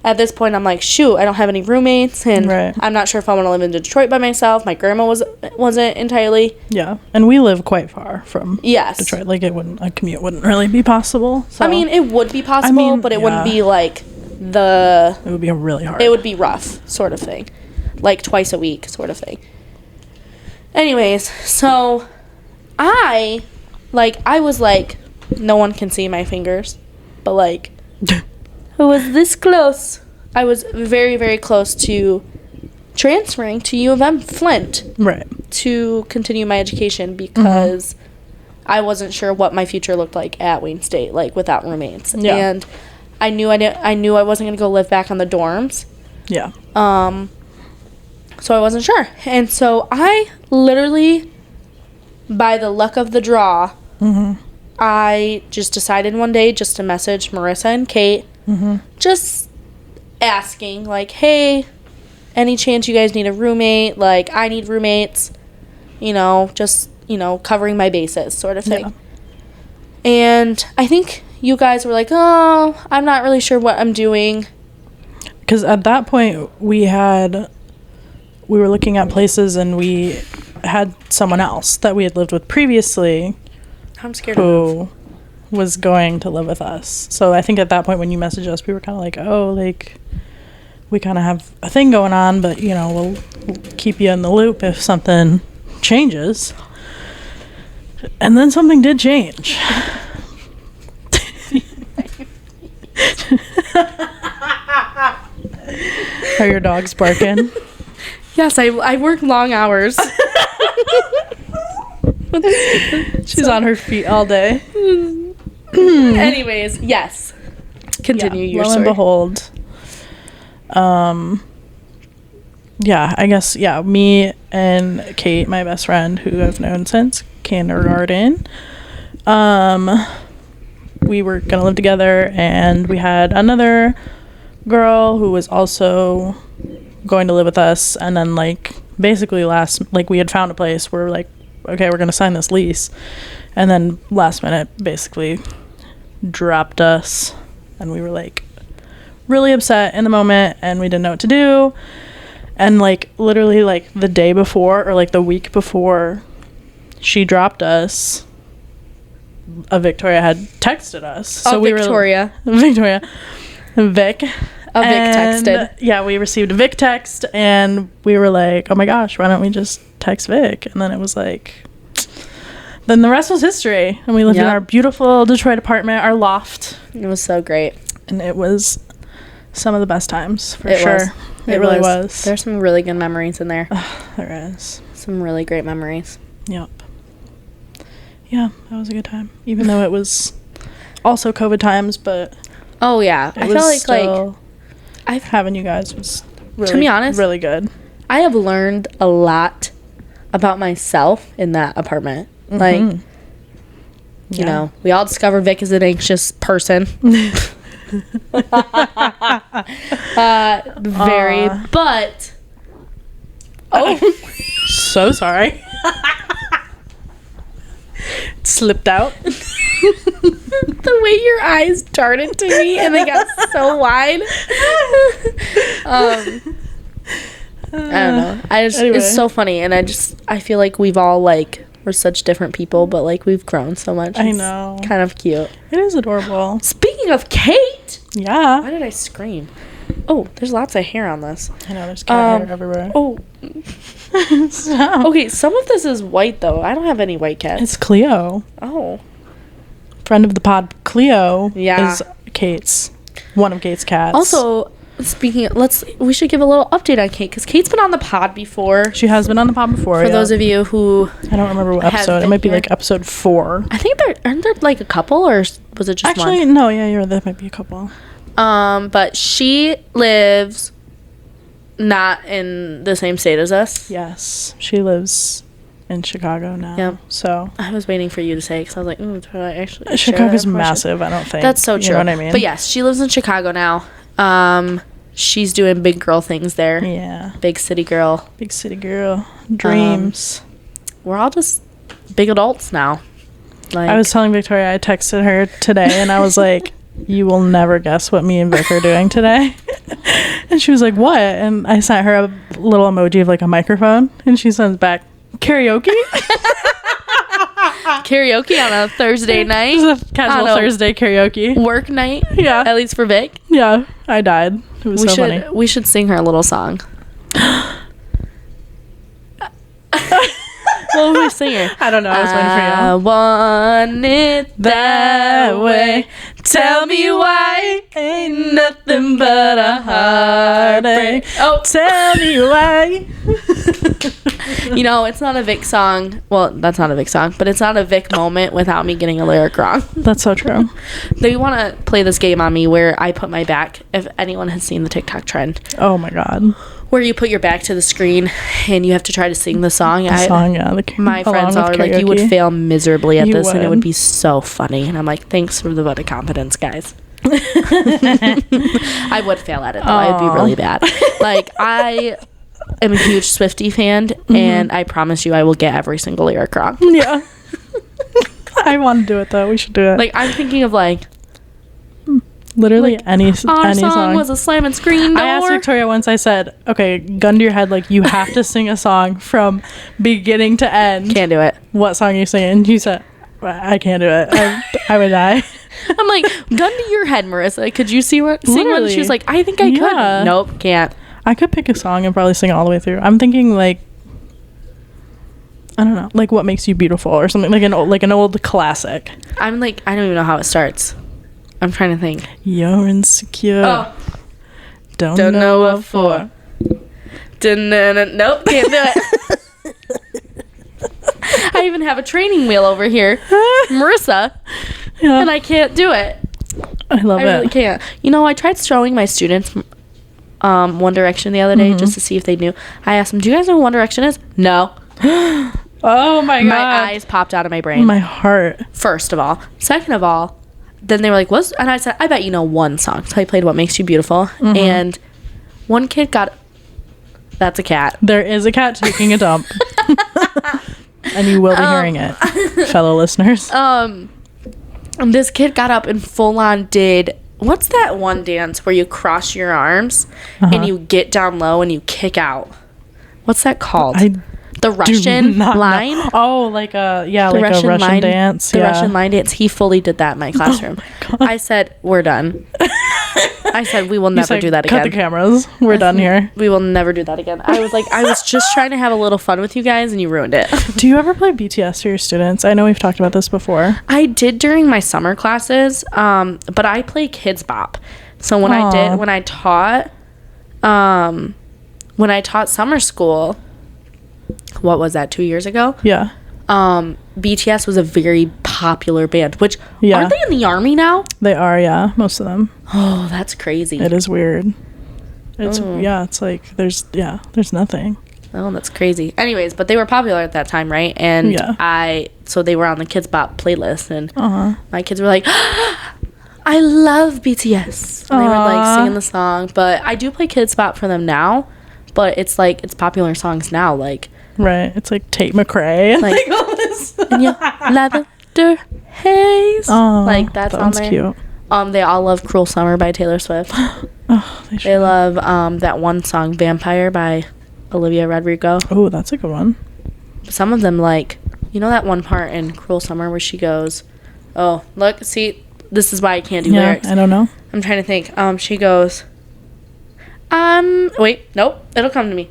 at this point I'm like, shoot, I don't have any roommates, and I'm not sure if I want to live in Detroit by myself. My grandma wasn't entirely. Yeah, and we live quite far from Detroit. Like a commute wouldn't really be possible. So. I mean, it would be possible, but it wouldn't be like it would be really hard. It would be rough, sort of thing, like twice a week, sort of thing. Anyways, so I was like, no one can see my fingers, but like. It was this close. I was very, very close to transferring to U of M Flint. Right. To continue my education because I wasn't sure what my future looked like at Wayne State, like without roommates. Yeah. And I knew I wasn't going to go live back on the dorms. Yeah. So I wasn't sure. And so I literally, by the luck of the draw, I just decided one day just to message Marissa and Kate, just asking, like, hey, any chance you guys need a roommate? Like, I need roommates. just, covering my bases sort of thing. Yeah. And I think you guys were like, oh, I'm not really sure what I'm doing. Because at that point, we were looking at places, and we had someone else that we had lived with previously. I'm scared who was going to live with us. So I think at that point when you messaged us, we were kind of like, oh, like, we kind of have a thing going on, but, we'll keep you in the loop if something changes. And then something did change. Are your dogs barking? Yes, I work long hours. She's on her feet all day. Anyways, yes. Continue your lo story. and behold. I guess, me and Kate, my best friend, who I've known since kindergarten, we were gonna live together, and we had another girl who was also going to live with us, and then, like, basically we had found a place where we're like, okay, we're gonna sign this lease, and then last minute basically dropped us, and we were like really upset in the moment, and we didn't know what to do. And like literally like the day before, or like the week before she dropped us, Victoria had texted us. So we Victoria. Vic texted. Yeah, we received a Vic text, and we were like, oh my gosh, why don't we just text Vic? And then it was like, then the rest was history. And we lived in our beautiful Detroit apartment, our loft. It was so great. And it was some of the best times, for sure. It really was. There's some really good memories in there. There is. Some really great memories. Yep. Yeah, that was a good time. Even though it was also COVID times, but... Oh, yeah. I felt like having you guys was really, to be honest, really good. I have learned a lot about myself in that apartment. Mm-hmm. Like, you know, we all discovered Vic is an anxious person. But... Oh. So sorry. It slipped out. The way your eyes darted to me and they got so wide. I don't know. It's so funny, and I feel like we've all like, we're such different people, but like we've grown so much. I know. It's kind of cute. It is adorable. Speaking of Kate. Yeah. Why did I scream? Oh, there's lots of hair on this. I know, there's cat hair everywhere. Oh. Stop. Okay, some of this is white though. I don't have any white cats. It's Cleo. Oh. Friend of the pod, Cleo. Yeah. Is one of Kate's cats. Also, we should give a little update on Kate, because Kate's been on the pod before. She has been on the pod before. For those of you who I don't remember what episode. It might be like episode 4. I think aren't there like a couple, or was it just one? Actually, no, yeah, there might be a couple. But she lives not in the same state as us. Yes, she lives in Chicago now. Yep. So I was waiting for you to say, because I was like, do I actually? Chicago's massive. I don't think that's so true. You know what I mean? But yes, she lives in Chicago now. She's doing big girl things there. Yeah. Big city girl. Big city girl. Dreams. We're all just big adults now. Like, I was telling Victoria, I texted her today, and I was like, you will never guess what me and Vic are doing today. And she was like, what? And I sent her a little emoji of like a microphone, and she sends back, karaoke? Karaoke on a Thursday night. Just a casual Thursday karaoke. Work night. Yeah. At least for Vic. Yeah. I died. It was funny. We should sing her a little song. What would we sing her? I don't know. I was waiting for you. I want it that way. Tell me why ain't nothing but a heartache. Oh, tell me why. You know, it's not a Vic song. Well, that's not a Vic song, but it's not a Vic moment without me getting a lyric wrong. That's so true. They want to play this game on me where I put my back, if anyone has seen the TikTok trend. Oh my God. Where you put your back to the screen and you have to try to sing the song. My friends all are like, you would fail miserably at this, and it would be so funny. And I'm like, thanks for the vote of confidence, guys. I would fail at it, though. I would be really bad. Like, am a huge Swiftie fan, and I promise you I will get every single lyric wrong. Yeah. I want to do it though. We should do it. Like, I'm thinking of like literally like, any our song. was a slamming screen door. I asked Victoria once, I said, okay, gun to your head, like, you have to sing a song from beginning to end. Can't do it. What song are you singing? And you said, I can't do it. I would die. I'm like, gun to your head, Marissa. Could you sing one? Literally. She was like, I think I could. Nope, can't. I could pick a song and probably sing it all the way through. I'm thinking, like, I don't know, like What Makes You Beautiful or something, like an old classic. I'm like, I don't even know how it starts. I'm trying to think. You're insecure. Oh. Don't know what for. Nope, can't do it. I even have a training wheel over here, Marissa, Yeah. and I can't do it. I love I it. really can't. You know, I tried showing my students One Direction the other day just to see if they knew. I asked them, do you guys know who One Direction is? No. Oh my god. My eyes popped out of my brain. My heart. First of all. Second of all, then they were like, what? And I said, I bet you know one song. So I played What Makes You Beautiful. And one kid got... That's a cat. There is a cat taking a dump. And you will be hearing it, fellow listeners. And this kid got up and full on did... What's that one dance where you cross your arms and you get down low and you kick out? What's that called? The Russian line? Know. Oh, like a Russian line, dance. The Russian line dance. He fully did that in my classroom. I said, we're done. I said, we will never do that again. Cut the cameras. We're done here. We will never do that again. I was like, I was just trying to have a little fun with you guys and you ruined it. Do you ever play BTS to your students? I know we've talked about this before. I did during my summer classes, but I play Kids Bop. So when I taught summer school, what was that, 2 years ago? Yeah. BTS was a very popular band, which aren't they in the army now? They are, yeah, most of them. Oh, that's crazy. It is weird. It's it's like there's nothing. Oh, that's crazy. Anyways, but they were popular at that time, right? And so they were on the Kids Bop playlist, and my kids were like, I love BTS. And they were like singing the song, but I do play Kids Bop for them now, but it's like it's popular songs now, like. Right, it's like Tate McRae, like all this. And lavender haze, like that's on there. Cute. They all love "Cruel Summer" by Taylor Swift. They love that one song "Vampire" by Olivia Rodrigo. Oh, that's a good one. Some of them like, you know that one part in "Cruel Summer" where she goes, "Oh, look, see, this is why I can't do lyrics." I don't know. I'm trying to think. She goes, wait, nope, it'll come to me.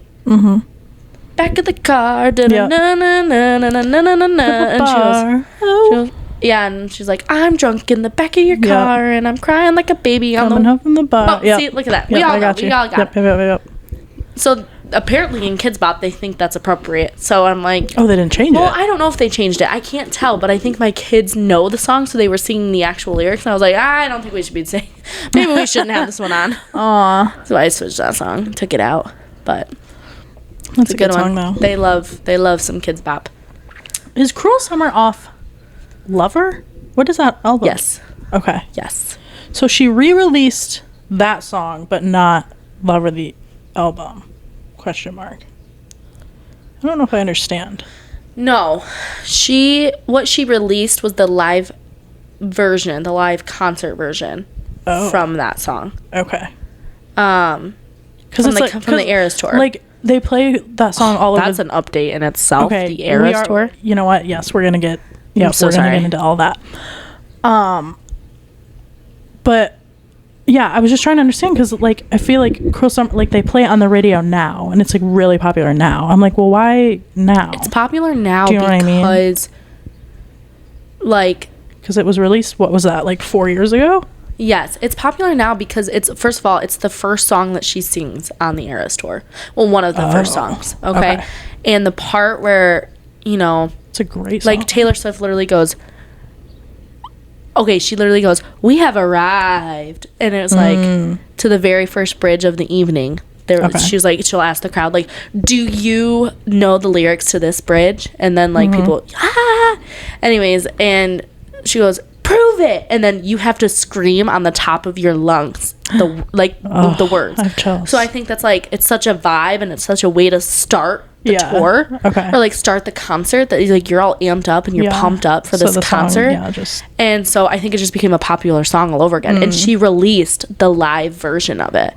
Back of the car, and she's like, I'm drunk in the back of your car, and I'm crying like a baby on the bar. Oh, see, look at that. We all got it. Yep. So apparently in Kids Bop, they think that's appropriate. So I'm like, oh, they didn't change it. Well, I don't know if they changed it. I can't tell, but I think my kids know the song, so they were singing the actual lyrics, and I was like, I don't think we should be saying. Maybe we shouldn't have this one on. Aw. So I switched that song, took it out, but. That's a good song, though. They love some Kids Bop. Is Cruel Summer off Lover? What is that album? Yes. Okay. Yes. So she re-released that song, but not Lover the album? ? I don't know if I understand. No. What she released was the live version, the live concert version from that song. Okay. Because it's from the Eras tour. Like, they play that song all over. That's an update in itself. Okay, the Eras tour. You know what? Yes, we're gonna get. Yeah, we're gonna get into all that. But yeah, I was just trying to understand because, like, I feel like Cruel Summer, like, they play it on the radio now, and it's like really popular now. I'm like, well, why now? It's popular now Do you know what I mean? Like, because it was released. What was that? Like 4 years ago? Yes, it's popular now because it's, first of all, it's the first song that she sings on the Eras tour. Well, one of the first songs, okay? And the part where, it's a great song. Like, Taylor Swift literally goes, she literally goes, we have arrived. And it was like, to the very first bridge of the evening. She was like, she'll ask the crowd, like, do you know the lyrics to this bridge? And then, like, people, Anyways, and she goes, prove move it, and then you have to scream on the top of your lungs the words. I have chills. So I think that's like, it's such a vibe, and it's such a way to start the tour, or like start the concert, that like you're all amped up and you're pumped up for this concert. And so I think it just became a popular song all over again. And she released the live version of it,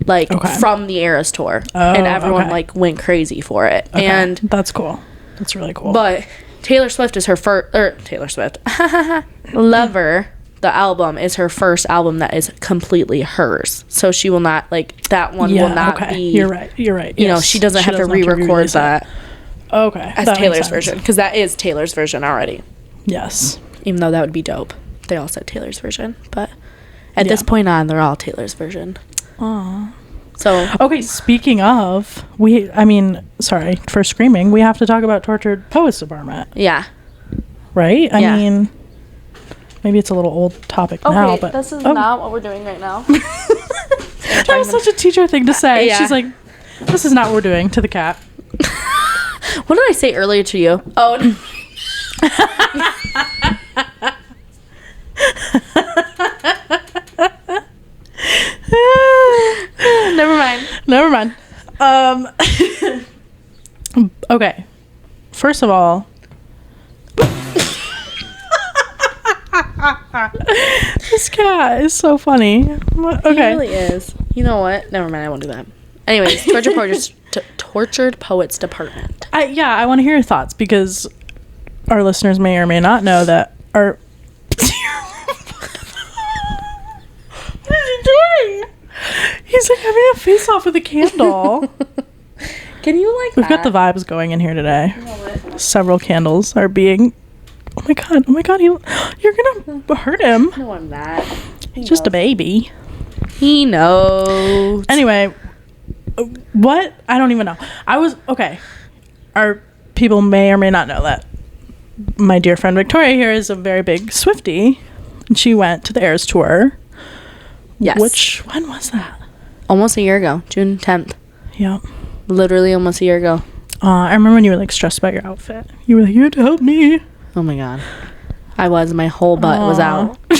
like from the Eras tour, and everyone like went crazy for it. And that's cool. That's really cool. But Taylor Swift is her first, Taylor Swift, Lover, the album is her first album that is completely hers. So she will not, like, that one will not be. You're right. You know, she doesn't have to re-record that. Okay. As Taylor's version. Because that is Taylor's version already. Yes. Even though that would be dope. They all said Taylor's version. But at this point on, they're all Taylor's version. Aww. So. Okay, speaking of, sorry for screaming, we have to talk about Tortured Poets Department. Yeah. Right? I mean, maybe it's a little old topic now, but this is not what we're doing right now. That was such a teacher thing to say. Yeah. She's like, this is not what we're doing to the cat. What did I say earlier to you? Oh. Never mind. Okay. First of all, this cat is so funny. Okay. He really is. You know what? Never mind. I won't do that. Anyways, Tortured Poets Department. I want to hear your thoughts, because our listeners may or may not know that our... What is he doing? He's like having a face-off with a candle. Can you like We've got the vibes going in here today. You know what? Several candles are being... Oh my god, you're gonna hurt him. No, I'm not. He's just a baby. He knows. Anyway, what? I don't even know. Our people may or may not know that my dear friend Victoria here is a very big Swiftie, and she went to the Eras tour. Yes. When was that? Almost a year ago, June 10th. Yeah. Literally almost a year ago. I remember when you were like stressed about your outfit. You were like, you had to help me. Oh my god. I was. My whole butt was out. For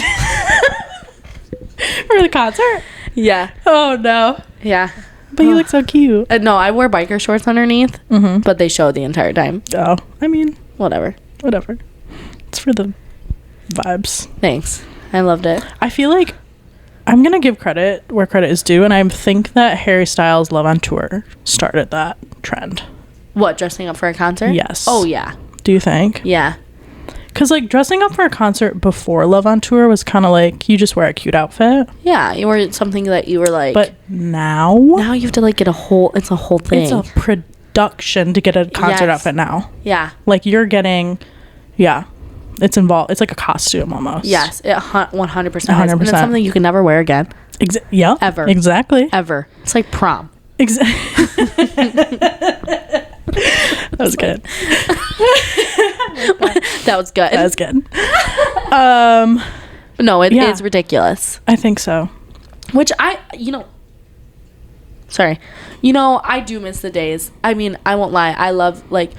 the concert? Yeah. Oh no. Yeah. But you look so cute. No, I wore biker shorts underneath, but they showed the entire time. Oh, I mean, whatever. It's for the vibes. Thanks. I loved it. I feel like I'm going to give credit where credit is due, and I think that Harry Styles' Love on Tour started that trend. What, dressing up for a concert? Yes. Oh, yeah. Do you think? Yeah. Because, like, dressing up for a concert before Love on Tour was kind of like, you just wear a cute outfit. Yeah, you wore something that you were like... But now you have to, like, get it's a whole thing. It's a production to get a concert outfit now. Yeah. Like, you're getting... Yeah. It's involved. It's like a costume almost. Yes, 100%. 100%. And it's something you can never wear again. Yeah. Ever. Exactly. Ever. It's like prom. Exactly. That was good. That was good. That was good. No, it is ridiculous. I think so. Which I do miss the days. I mean, I won't lie. I love, like,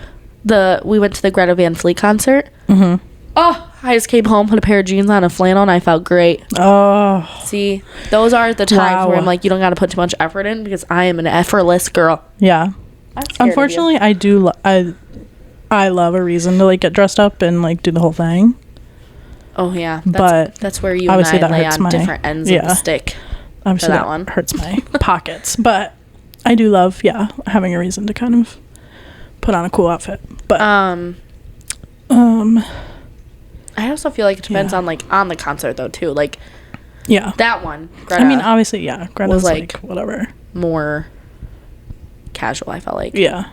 we went to the Greta Van Fleet concert. Mm-hmm. Oh, I just came home, put a pair of jeans on, a flannel, and I felt great. Oh. See, those are the times where I'm like, you don't got to put too much effort in, because I am an effortless girl. Yeah. Unfortunately, I do. I love a reason to, like, get dressed up and, like, do the whole thing. Oh yeah, that's where you and obviously I lay hurts on different ends of the stick. Obviously, that one hurts my pockets, but I do love having a reason to kind of put on a cool outfit. But I also feel like it depends on, like, on the concert though too. Like, that one. Greta, I mean, obviously, Greta was like whatever, more casual. I felt like. Yeah.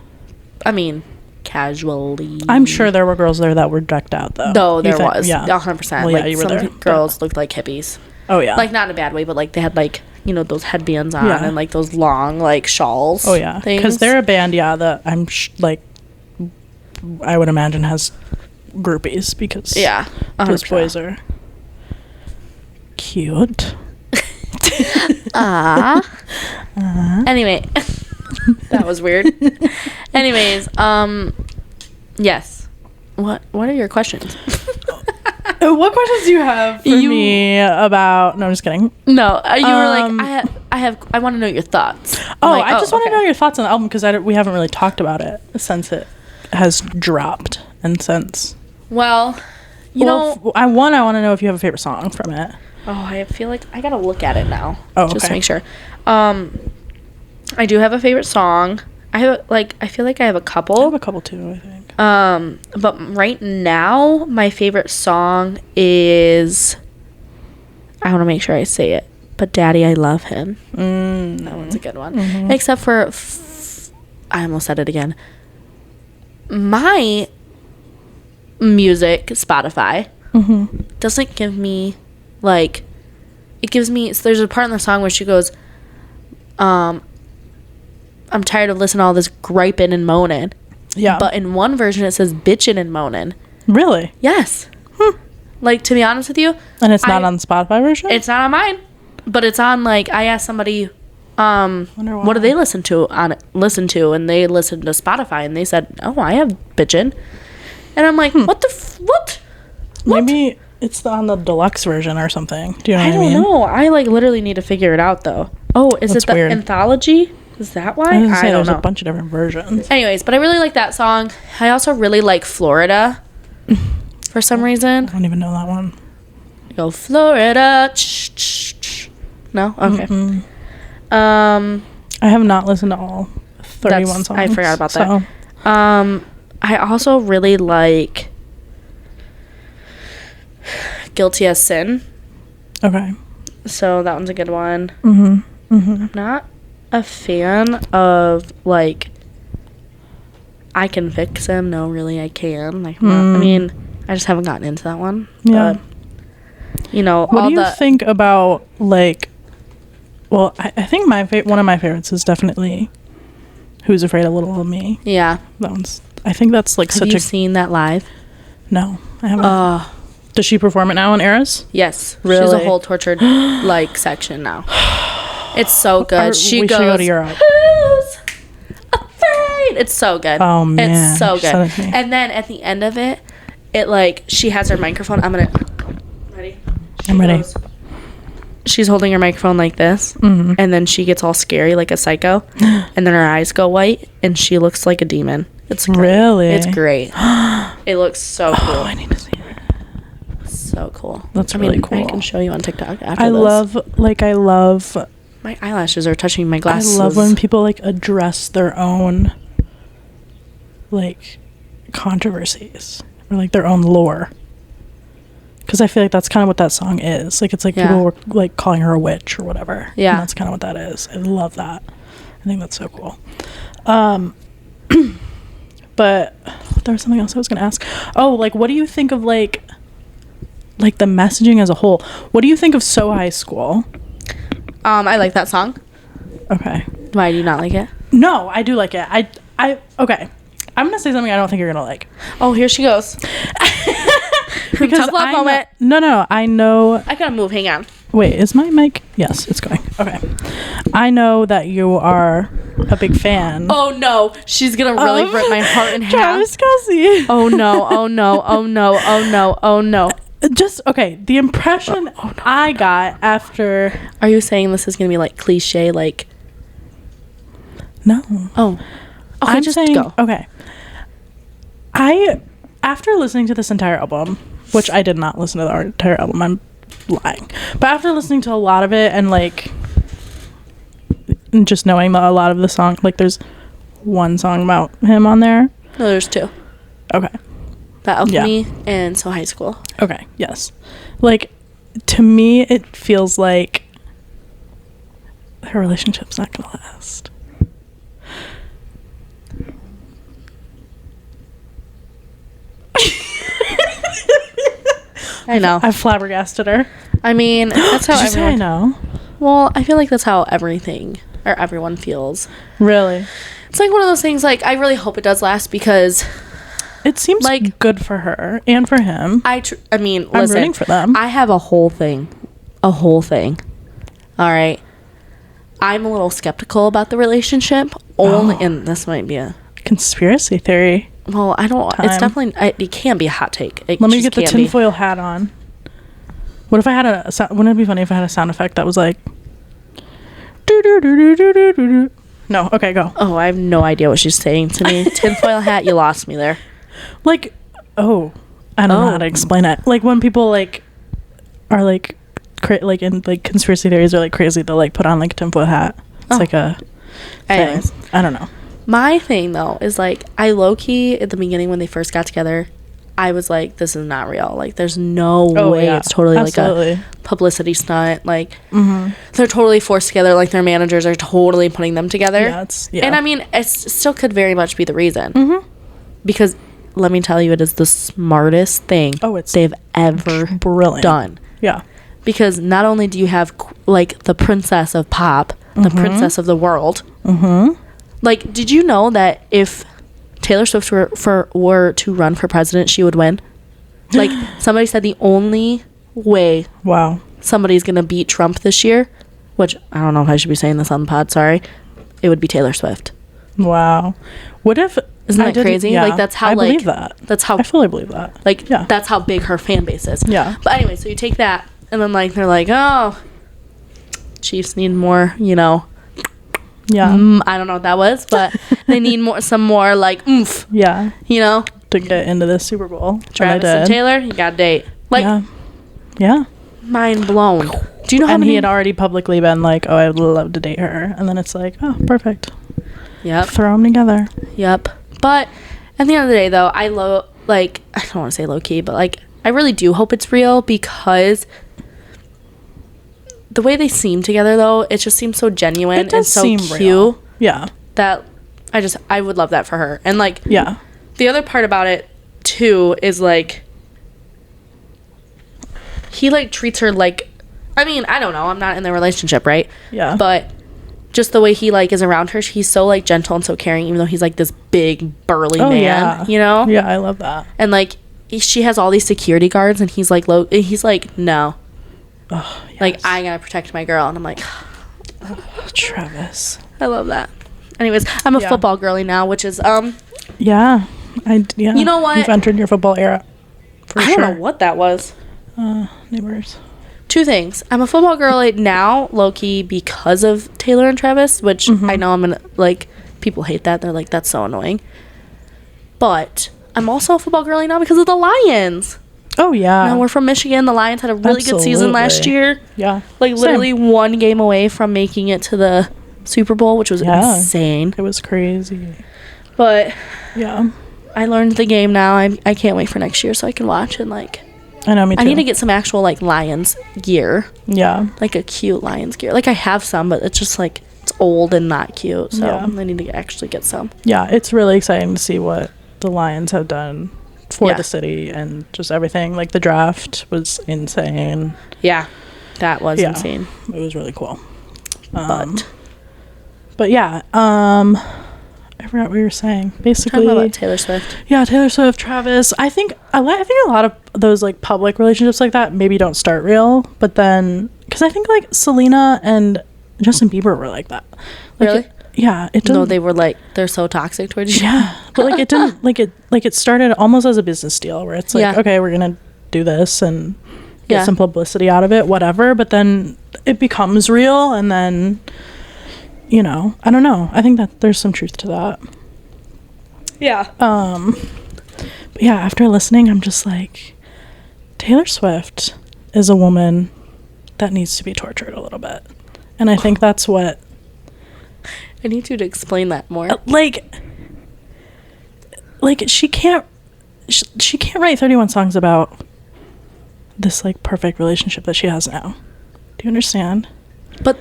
I mean, casually. I'm sure there were girls there that were decked out though. No, there was. Yeah, 100%. Well, like, you were some there. girls looked like hippies. Oh yeah. Like, not in a bad way, but like they had, like, those headbands on and like those long, like, shawls. Oh yeah. Because they're a band, that I'm like, I would imagine has groupies, because 100%. Those boys are cute. Anyway, that was weird. Anyways, yes. What are your questions? What questions do you have for me about? No, I'm just kidding. No, you were like, I want to know your thoughts. Oh, like, I just want to know your thoughts on the album because we haven't really talked about it since it has dropped and since. Well, you know, I want to know if you have a favorite song from it. Oh, I feel like I gotta look at it now. Oh, just okay. to make sure. I do have a favorite song. I feel like I have a couple. I have a couple too, I think. But right now, my favorite song is. I want to make sure I say it. But Daddy, I Love Him. That one's a good one. Mm-hmm. Except for, I almost said it again. My music, Spotify, doesn't give me, like, it gives me, so there's a part in the song where she goes, I'm tired of listening to all this griping and moaning. Yeah. But in one version, it says bitching and moaning. Really? Yes. Like, to be honest with you. And it's not on the Spotify version? It's not on mine. But it's on, like, I asked somebody, what do they listen to? And they listened to Spotify, and they said, oh, I have bitchin'. And I'm like, what? Maybe it's on the deluxe version or something. Do you know what I mean? I don't know. I, like, literally need to figure it out, though. Oh, is it the weird anthology? Is that why? I don't know. There's a bunch of different versions. Anyways, but I really like that song. I also really like Florida for some reason. I don't even know that one. Go Florida. No? Okay. I have not listened to all 31 songs. I forgot about that. I also really like Guilty as Sin. Okay. So that one's a good one. I'm not a fan of, like, I Can Fix Him. No, really, I can. Like, I mean, I just haven't gotten into that one. Yeah. But, you know, what do you think about, like, well, I think one of my favorites is definitely Who's Afraid of Little Me. Yeah. That one's, I think that's, like, Have you seen that live? No, I haven't. Does she perform it now in Eras? Yes. Really? She's a whole tortured, like, section now. It's so good. We should go to Europe. Who's afraid? It's so good. Oh, man. It's so good. And then at the end of it, like, she has her microphone. Ready? I'm ready. She's holding her microphone like this, and then she gets all scary like a psycho, and then her eyes go white, and she looks like a demon. It's great. Really? It's great. It looks so cool. Oh, I need to see it. So cool. That's really cool. I can show you on TikTok after I love my eyelashes are touching my glasses. I love when people, like, address their own, like, controversies or, like, their own lore. Because I feel like that's kind of what that song is. Like, it's like people were, like, calling her a witch or whatever. Yeah. And that's kind of what that is. I love that. I think that's so cool. But there was something else I was going to ask. Oh, like, what do you think of, like the messaging as a whole? What do you think of So High School? I like that song. Okay. Why do you not like it? No, I do like it. Okay. I'm going to say something I don't think you're going to like. Oh, here she goes. Because tough love moment. No, I know. I gotta move. Hang on. Wait, is my mic? Yes, it's going. Okay. I know that you are a big fan. Oh no, she's gonna really rip my heart in half. Travis Kelce. Oh no! Oh no! Oh no! Oh no! Oh no! Just okay. The impression I got after. Are you saying this is gonna be like cliche? Like. No. Oh. Okay, I'm just saying, go. Okay. After listening to this entire album, which I did not listen to the entire album, I'm lying. But after listening to a lot of it and, like, just knowing a lot of the song, like, there's one song about him on there. No, there's two. Okay. That Alchemy and So High School. Okay, yes. Like, to me, it feels like her relationship's not gonna last. I know. I've flabbergasted her. I mean, that's how everyone. I know. Well, I feel like that's how everyone feels. Really? It's like one of those things. Like, I really hope it does last because it seems like good for her and for him. I mean, I'm listen, rooting for them. I have a whole thing. All right. I'm a little skeptical about the relationship. And this might be a conspiracy theory. Well, I don't. time. It's definitely. It can't be a hot take. It Let me just get the can't be. tinfoil hat on. What if I had wouldn't it be funny if I had a sound effect that was like... Do, do, do, do, do, do, do, do. No, okay, go. Oh, I have no idea what she's saying to me. Tinfoil hat, you lost me there. Like, I don't know how to explain it. Like, when people, like, are, like, like, in, like, conspiracy theories are, like, crazy, they'll, like, put on, like, a tinfoil hat. It's like a thing. Anyways. I don't know. My thing, though, is, like, I low-key, at the beginning when they first got together, I was like, this is not real. Like, there's no way. Yeah. It's totally Absolutely. like a publicity stunt. Like, they're totally forced together. Like, their managers are totally putting them together. Yeah, And, I mean, it still could very much be the reason. Because, let me tell you, it is the smartest thing they've ever done. Yeah. Because not only do you have, like, the princess of pop, the princess of the world. Like, did you know that if Taylor Swift were to run for president, she would win? Like, somebody said the only way somebody's gonna beat Trump this year, which I don't know if I should be saying this on the pod, sorry, it would be Taylor Swift. Wow. What if... Isn't that crazy? Yeah, like, that's how, I like... believe that. That's how... I fully believe that. Like, that's how big her fan base is. Yeah. But anyway, so you take that, and then, like, they're like, oh, Chiefs need more, you know... Yeah. I don't know what that was, but they need some more, like, oomph. Yeah. You know? To get into the Super Bowl. Travis and Taylor, you got a date. Like, yeah. Mind blown. Do you know how many... he had already publicly been like, oh, I would love to date her. And then it's like, oh, perfect. Yep. Throw them together. Yep. But at the end of the day, though, I don't want to say low-key, but, like, I really do hope it's real because... The way they seem together, though, it just seems so genuine and so cute. Real. Yeah. That I would love that for her. And, like, yeah. The other part about it, too, is, like, he, like, treats her like, I mean, I don't know. I'm not in their relationship, right? Yeah. But just the way he, like, is around her, he's so, like, gentle and so caring, even though he's, like, this big, burly man, you know? Yeah, I love that. And, like, she has all these security guards, and he's, like, no. Oh, yes. Like, I gotta protect my girl. And I'm like, Travis. I love that. Anyways, I'm a football girly now, which is, Yeah. You know what? You've entered your football era. For sure. I don't know what that was. Neighbors. Two things. I'm a football girly now, low-key, because of Taylor and Travis, which I know I'm gonna, like, people hate that. They're like, that's so annoying. But I'm also a football girly now because of the Lions. Oh, yeah. No, we're from Michigan. The Lions had a really good season last year. Yeah. Like, literally one game away from making it to the Super Bowl, which was insane. It was crazy. But, yeah. I learned the game now. I can't wait for next year so I can watch and, like... I know, me too. I need to get some actual, like, Lions gear. Yeah. Like, a cute Lions gear. Like, I have some, but it's just, like, it's old and not cute. So, I need to actually get some. Yeah, it's really exciting to see what the Lions have done for the city and just everything. Like, the draft was insane. Yeah, that was insane. It was really cool. But yeah, I forgot what we were saying. Basically, talking about Taylor Swift. Yeah, Taylor Swift, Travis. I think a lot of those, like, public relationships like that maybe don't start real, but then because I think, like, Selena and Justin Bieber were like that. Like, really? Yeah, it didn't. No, they were like, they're so toxic towards each other. Yeah, but like it didn't it started almost as a business deal where it's like, okay, we're gonna do this and get some publicity out of it, whatever. But then it becomes real, and then, you know, I don't know. I think that there's some truth to that. Yeah. But yeah, after listening, I'm just like, Taylor Swift is a woman that needs to be tortured a little bit, and I think that's what. I need you to explain that more. Like she can't write 31 songs about this, like, perfect relationship that she has now. Do you understand? But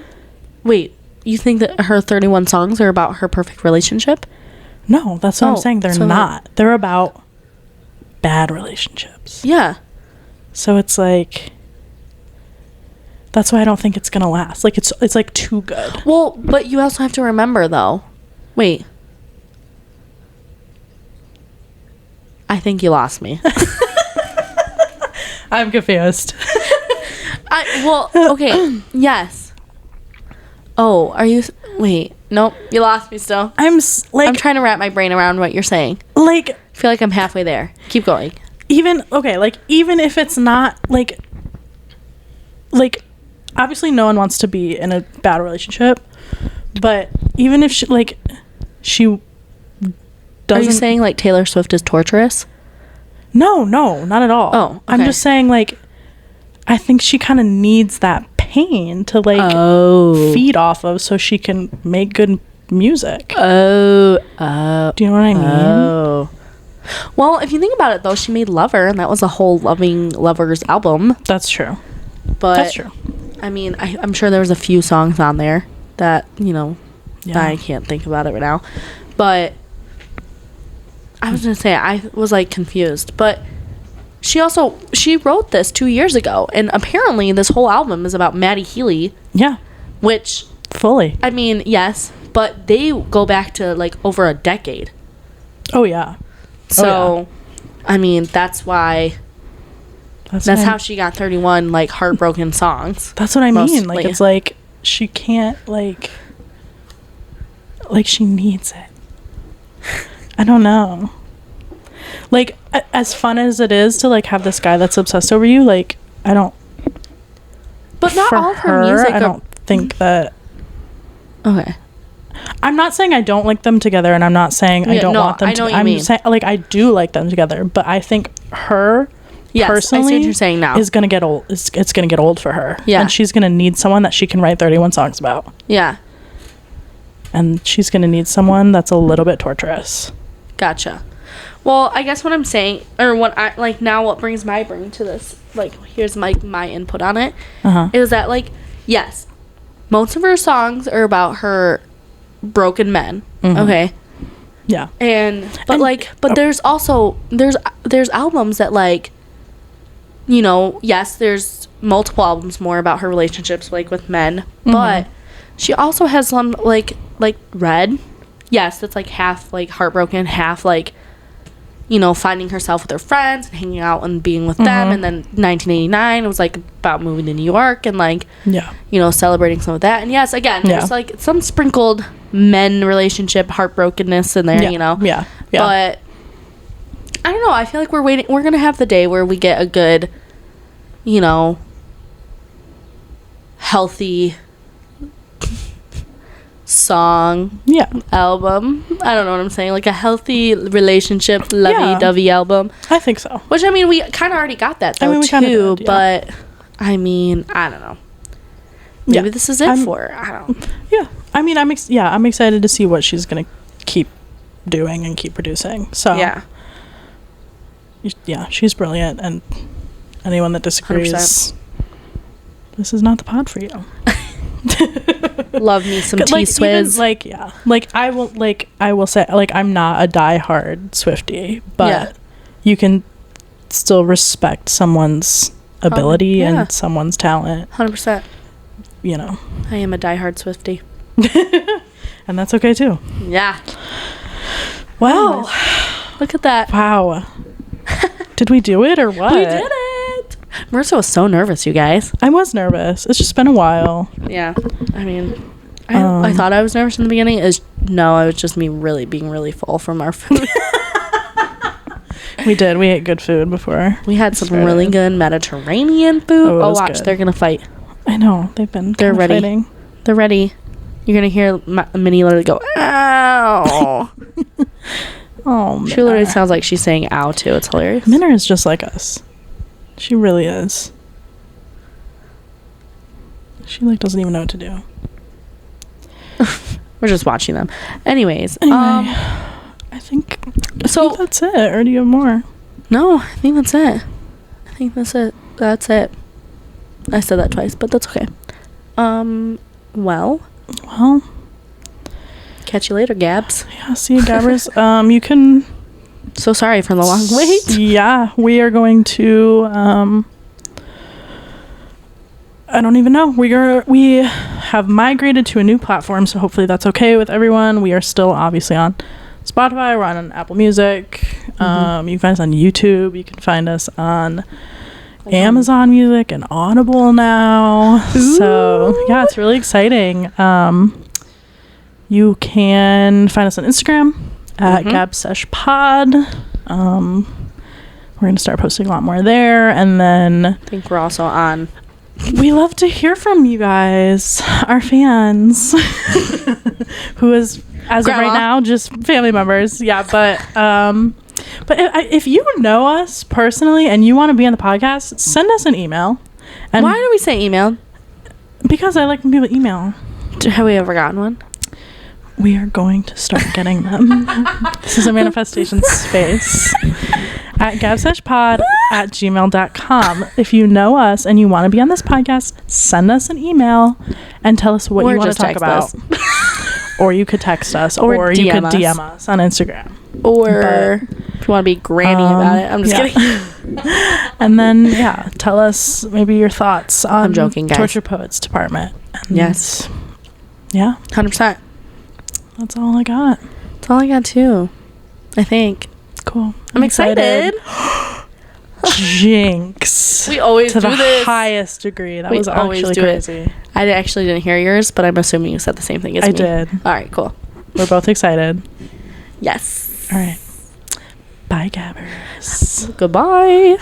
wait, you think that her 31 songs are about her perfect relationship? No, that's what I'm saying. They're not. They're about bad relationships. Yeah. So it's like, that's why I don't think it's gonna last. Like, it's like too good. Well, but you also have to remember, though. Wait. I think you lost me. I'm confused. Okay. Yes. Oh, are you... Wait. Nope. You lost me still. I'm trying to wrap my brain around what you're saying. Like... feel like I'm halfway there. Keep going. Even if it's not like obviously no one wants to be in a bad relationship, but even if she doesn't. Are you saying like Taylor Swift is torturous? No, not at all. Oh, okay. I'm just saying I think she kind of needs that pain to feed off of so she can make good music. Do you know what I mean? Oh. Well, if you think about it, though, she made Lover, and that was a whole Loving Lovers album. That's true. But that's true. I mean, I'm sure there was a few songs on there that, I can't think about it right now. But I was going to say, I was, confused. But she wrote this 2 years ago, and apparently this whole album is about Maddie Healy. Yeah. Which... Fully. I mean, yes, but they go back to, over a decade. Oh, yeah. So, I mean, that's why... That's how she got 31, heartbroken songs. That's what I mean. It's she can't, she needs it. I don't know. As fun as it is to, have this guy that's obsessed over you, I don't... But not all of her music... I don't think that... Okay. I'm not saying I don't like them together, and I'm not saying I don't want them to... I'm saying, I do like them together, but I think her... Yes, personally, I see what you're saying now. Is gonna get old. It's gonna get old for her. Yeah, and she's gonna need someone that she can write 31 songs about. Yeah, and she's gonna need someone that's a little bit torturous. Gotcha. Well, I guess what I'm saying, or what I now, what brings my brain to this, here's my input on it, is that yes, most of her songs are about her broken men. Okay. Yeah. But there's also there's albums that yes, there's multiple albums more about her relationships with men, but she also has some like Red. Yes, that's half heartbroken, half finding herself with her friends and hanging out and being with them. And then 1989 it was about moving to New York and celebrating some of that. And yes, again, there's some sprinkled men relationship heartbrokenness in there, Yeah. But I don't know. I feel like we're gonna have the day where we get a good, healthy song album. I don't know what I'm saying. A healthy relationship, lovey-dovey album. I think so. Which, I mean, we kind of already got that, though, too. Did, but, I mean, I don't know. Maybe this is it for her. I don't. Yeah. I mean, I'm excited to see what she's going to keep doing and keep producing. So, yeah, she's brilliant. And anyone that disagrees, 100%. This is not the pod for you. Love me some T-Swizz. I will say, I'm not a diehard Swiftie, but you can still respect someone's ability and someone's talent. 100%. I am a diehard Swiftie. And that's okay too. Yeah. Wow. Look at that. Wow. Did we do it or what? We did it. Marissa was so nervous, you guys. I was nervous. It's just been a while. Yeah. I mean, I thought I was nervous in the beginning. It was just me being really full from our food. We did. We ate good food before. We had some really good Mediterranean food. Oh, watch. Good. They're going to fight. I know. They're ready. Fighting. They're ready. You're going to hear Minnie literally go, ow. Oh, she literally sounds like she's saying ow, too. It's hilarious. Minna is just like us. She really is. She doesn't even know what to do. We're just watching them. Anyways. I think that's it. Or do you have more? No, I think that's it. That's it. I said that twice, but that's okay. Well. Catch you later, Gabs. Yeah, see you, Gabbers. You can... So sorry for the long wait. Yeah, we are going to... I don't even know. We have migrated to a new platform, so hopefully that's okay with everyone. We are still obviously on Spotify. We're on Apple Music. You can find us on YouTube. You can find us on Amazon Music and Audible now. Ooh. So yeah, it's really exciting. You can find us on Instagram at Gab Sesh Pod. We're gonna start posting a lot more there, and then I think we're also on. We love to hear from you guys, our fans, who is, as Grandma. of right now, just family members. Yeah, but if you know us personally and you want to be on the podcast, send us an email. And Why do we say email? because I like when people email. Have we ever gotten one? We are going to start getting them. This is a manifestation space. At gabseshpod@gmail.com. If you know us and you want to be on this podcast, send us an email and tell us what Or you want to just talk text about. us. Or you could text us, Or or you DM could us. DM us on Instagram. Or if you want to be granny about it. I'm just yeah. kidding. And then, yeah, tell us maybe your thoughts on I'm joking, guys. Torture Poets Department. And Yes. Yeah, 100%. that's all I got. That's all I got too, I think. Cool. I'm excited. Jinx. We always To do the this. highest degree. That We was always actually do it. crazy. I actually didn't hear yours, but I'm assuming you said the same thing as I me. did. All right, cool. We're both excited. Yes. All right. Bye, Gabbers. Goodbye.